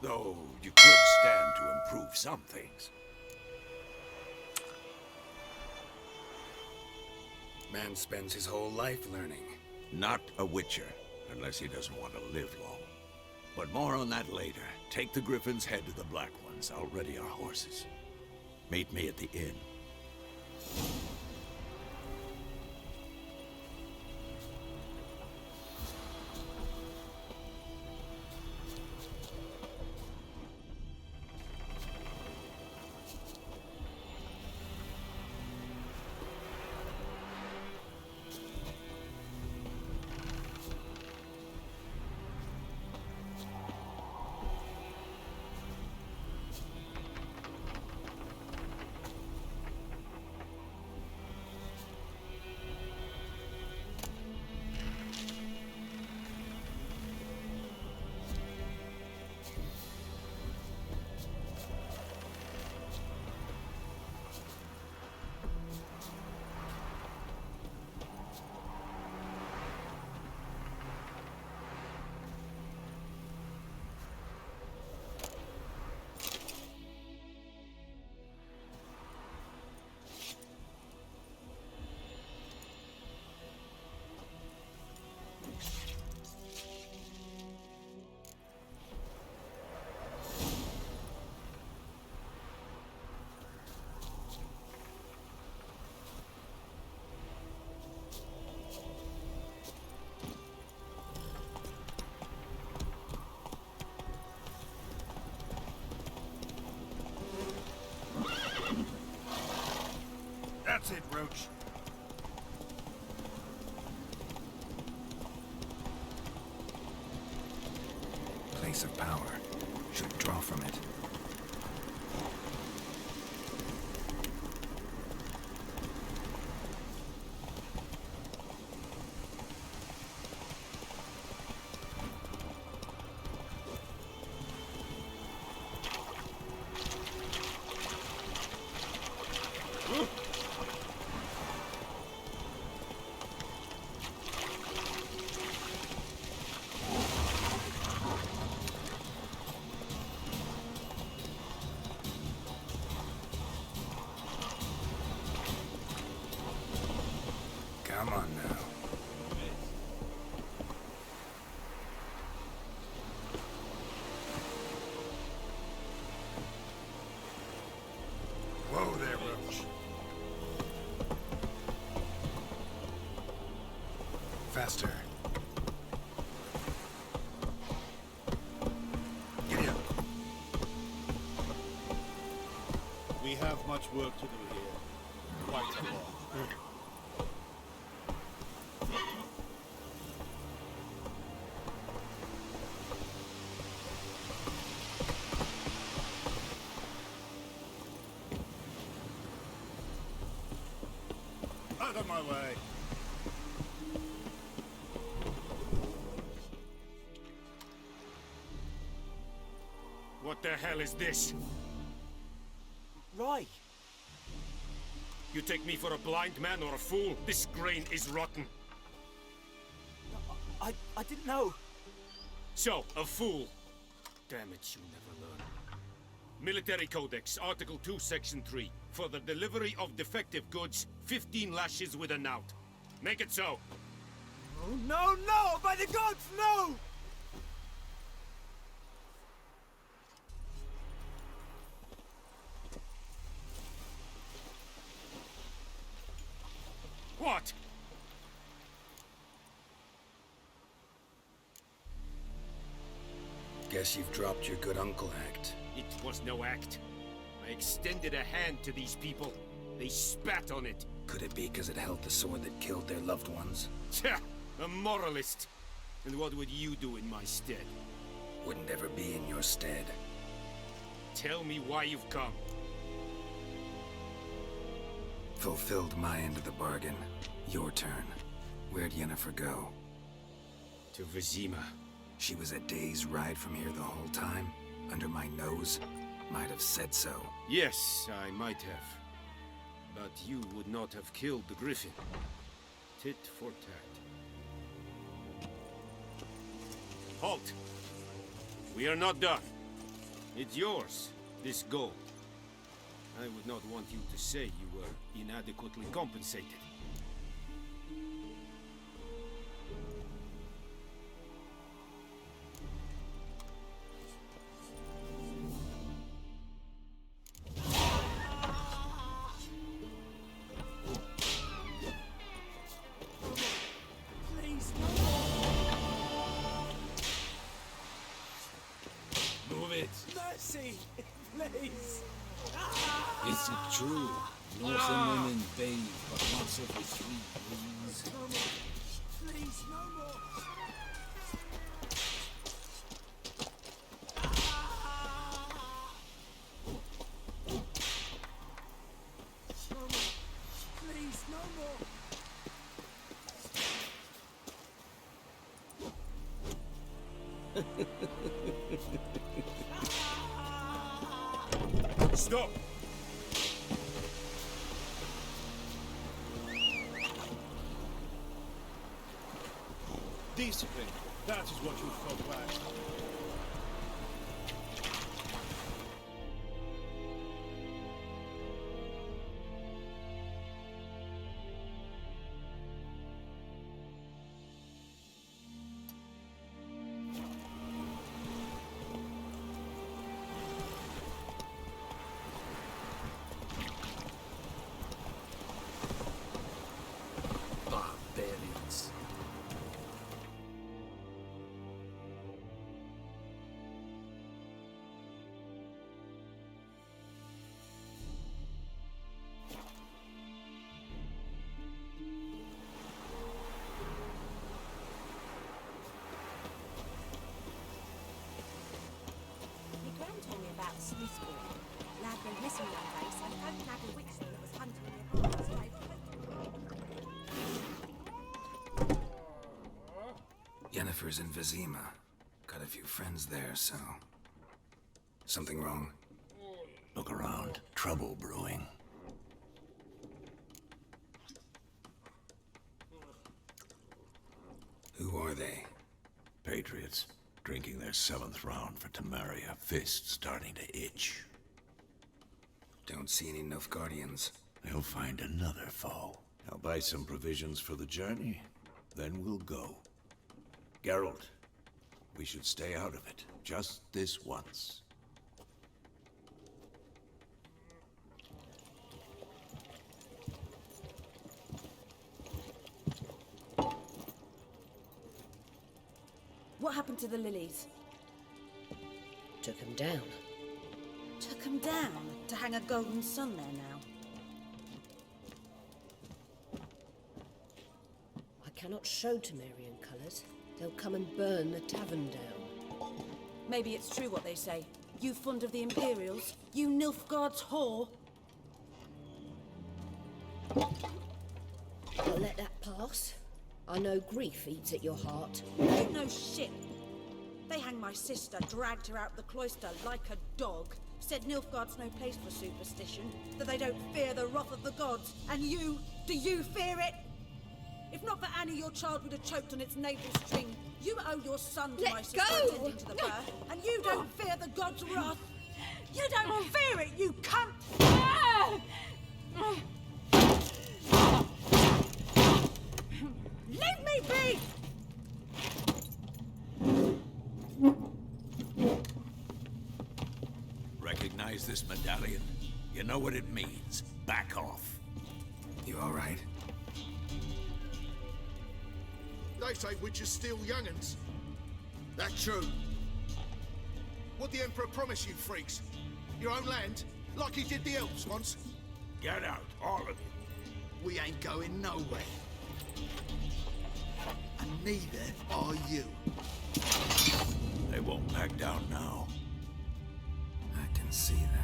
Though you could stand to improve some things. Man spends his whole life learning. Not a witcher, unless he doesn't want to live long. But more on that later. Take the Griffin's head to the Black Ones. I'll ready our horses. Meet me at the inn. That's it, Roach. Place of power. Should draw from it. Come on now. Whoa there, Roach. Faster. Giddy up. We have much work to do here. Quite a lot. Out of my way. What the hell is this? Right. You take me for a blind man or a fool? This grain is rotten. I didn't know. So, a fool. Damn it, you never learn. Military Codex, Article 2, Section 3. For the delivery of defective goods, 15 lashes with a knout. Make it so. Oh, no, no! By the gods, no! What? Guess you've dropped your good uncle act. It was no act. I extended a hand to these people. They spat on it. Could it be because it held the sword that killed their loved ones? Tja, a moralist. And what would you do in my stead? Wouldn't ever be in your stead. Tell me why you've come. Fulfilled my end of the bargain. Your turn. Where'd Yennefer go? To Vizima. She was a day's ride from here the whole time? Under my nose? Might have said so. Yes, I might have. But you would not have killed the Griffin. Tit for tat. Halt! We are not done. It's yours, this gold. I would not want you to say you were inadequately compensated. Please, Move it. mercy, please. Is it true? Northern women bathe but once every 3 breeze. No more. Please, no more. No more. Please, no more. Stop! Discipline. That is what you folk lack. Barbarians. My gran told me about Smith's boy. Lad went missing one day, so I don't nag a witchling that was hunting in the apartment. Yennefer's in Vizima. Got a few friends there, so... Something wrong? Look around. Trouble brewing. Who are they? Patriots. Drinking their 7th round for Temeria. Fists starting to itch. Don't see any Nilfgaardians. They'll find another foe. I'll buy some provisions for the journey. Then we'll go. Geralt, we should stay out of it. Just this once. What happened to the lilies? Took him down. Took them down to hang a golden sun there now. I cannot show Temerian colours. They'll come and burn the tavern down. Maybe it's true what they say. You fond of the Imperials? You Nilfgaard's whore? I'll let that pass. I know grief eats at your heart. You know shit. They hanged my sister, dragged her out the cloister like a dog. Said Nilfgaard's no place for superstition, that they don't fear the wrath of the gods. And you, do you fear it? If not for Annie, your child would have choked on its navel string. You owe your son to my sister attending to the birth, and you don't fear the gods' wrath. You don't fear it, you cunt! Leave me be! Recognize this medallion? You know what it means. Back off. You all right? They say witches steal young'uns. That true. What the Emperor promise you, freaks? Your own land? Like he did the elves once? Get out, all of you. We ain't going nowhere. And neither are you. They won't back down now. I can see that.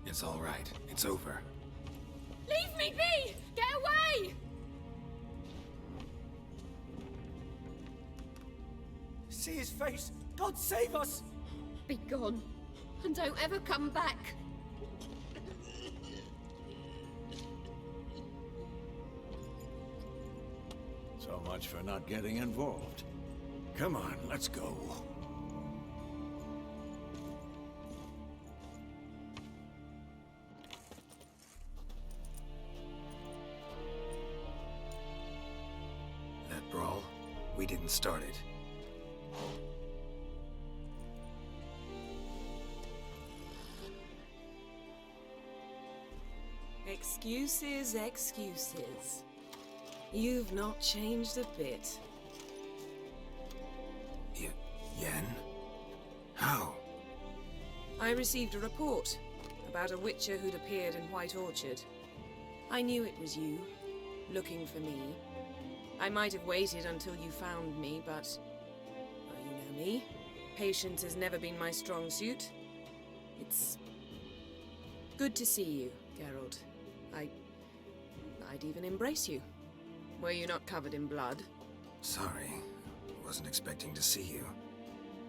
It's all right. It's over. Leave me be! Get away! See his face! God save us! Be gone, and don't ever come back. So much for not getting involved. Come on, let's go. That brawl, we didn't start it. Excuses, excuses. You've not changed a bit. Yen? How? I received a report about a witcher who'd appeared in White Orchard. I knew it was you, looking for me. I might have waited until you found me, but... well, you know me. Patience has never been my strong suit. It's... good to see you, Geralt. I'd even embrace you. Were you not covered in blood? Sorry. Wasn't expecting to see you.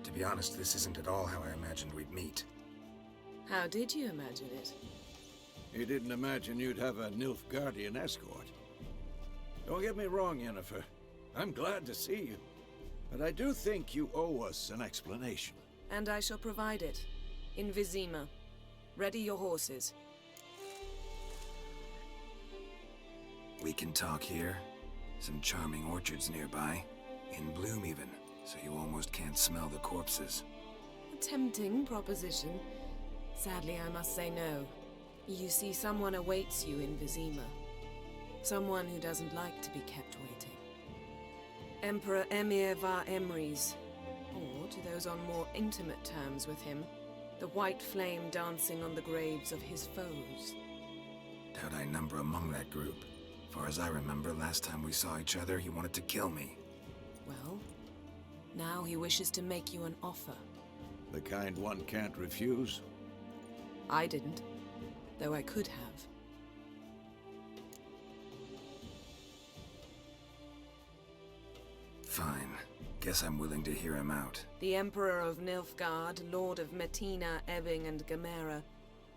To be honest, this isn't at all how I imagined we'd meet. How did you imagine it? You didn't imagine you'd have a Nilfgaardian escort. Don't get me wrong, Yennefer. I'm glad to see you. But I do think you owe us an explanation. And I shall provide it. In Vizima. Ready your horses. We can talk here. Some charming orchards nearby. In bloom even, so you almost can't smell the corpses. A tempting proposition. Sadly, I must say no. You see, someone awaits you in Vizima. Someone who doesn't like to be kept waiting. Emperor Emir var Emrys. Or, to those on more intimate terms with him, the white flame dancing on the graves of his foes. Doubt I number among that group. Far as I remember, last time we saw each other, he wanted to kill me. Well, now he wishes to make you an offer. The kind one can't refuse? I didn't, though I could have. Fine. Guess I'm willing to hear him out. The Emperor of Nilfgaard, Lord of Metina, Ebbing, and Gamera,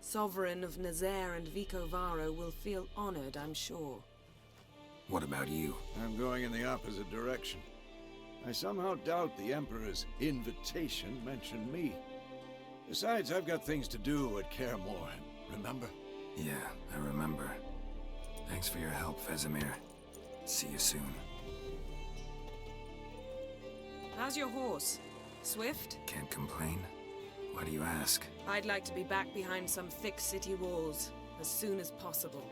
Sovereign of Nazaire and Vicovaro will feel honored, I'm sure. What about you? I'm going in the opposite direction. I somehow doubt the Emperor's invitation mentioned me. Besides, I've got things to do at Kaer Morhen, remember? Yeah, I remember. Thanks for your help, Vesemir. See you soon. How's your horse? Swift? Can't complain. Why do you ask? I'd like to be back behind some thick city walls as soon as possible.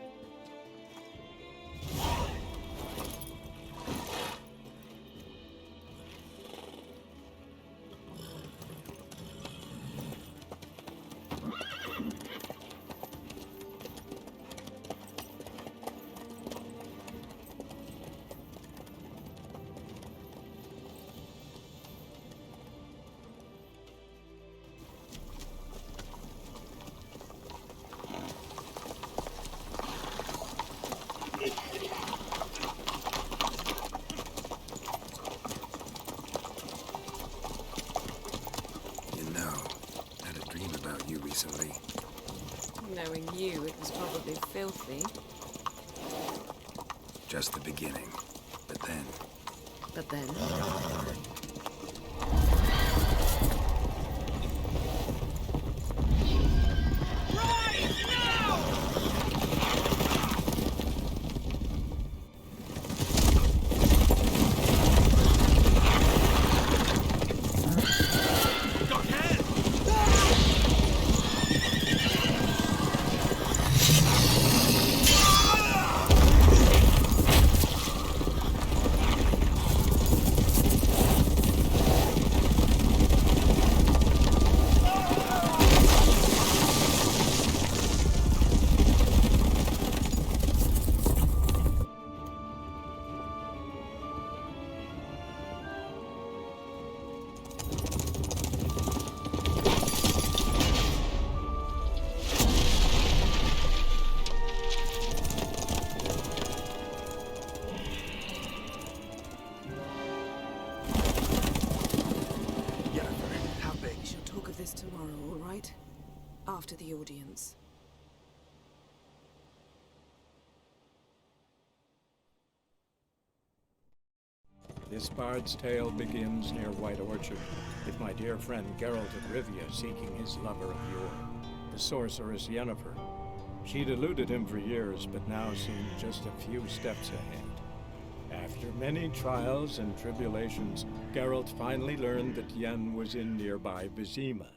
Recently. Knowing you, it was probably filthy. Just the beginning. But then... But then? after the audience. This bard's tale begins near White Orchard, with my dear friend Geralt of Rivia seeking his lover of yore, the sorceress Yennefer. She'd eluded him for years, but now seemed just a few steps ahead. After many trials and tribulations, Geralt finally learned that Yen was in nearby Vizima,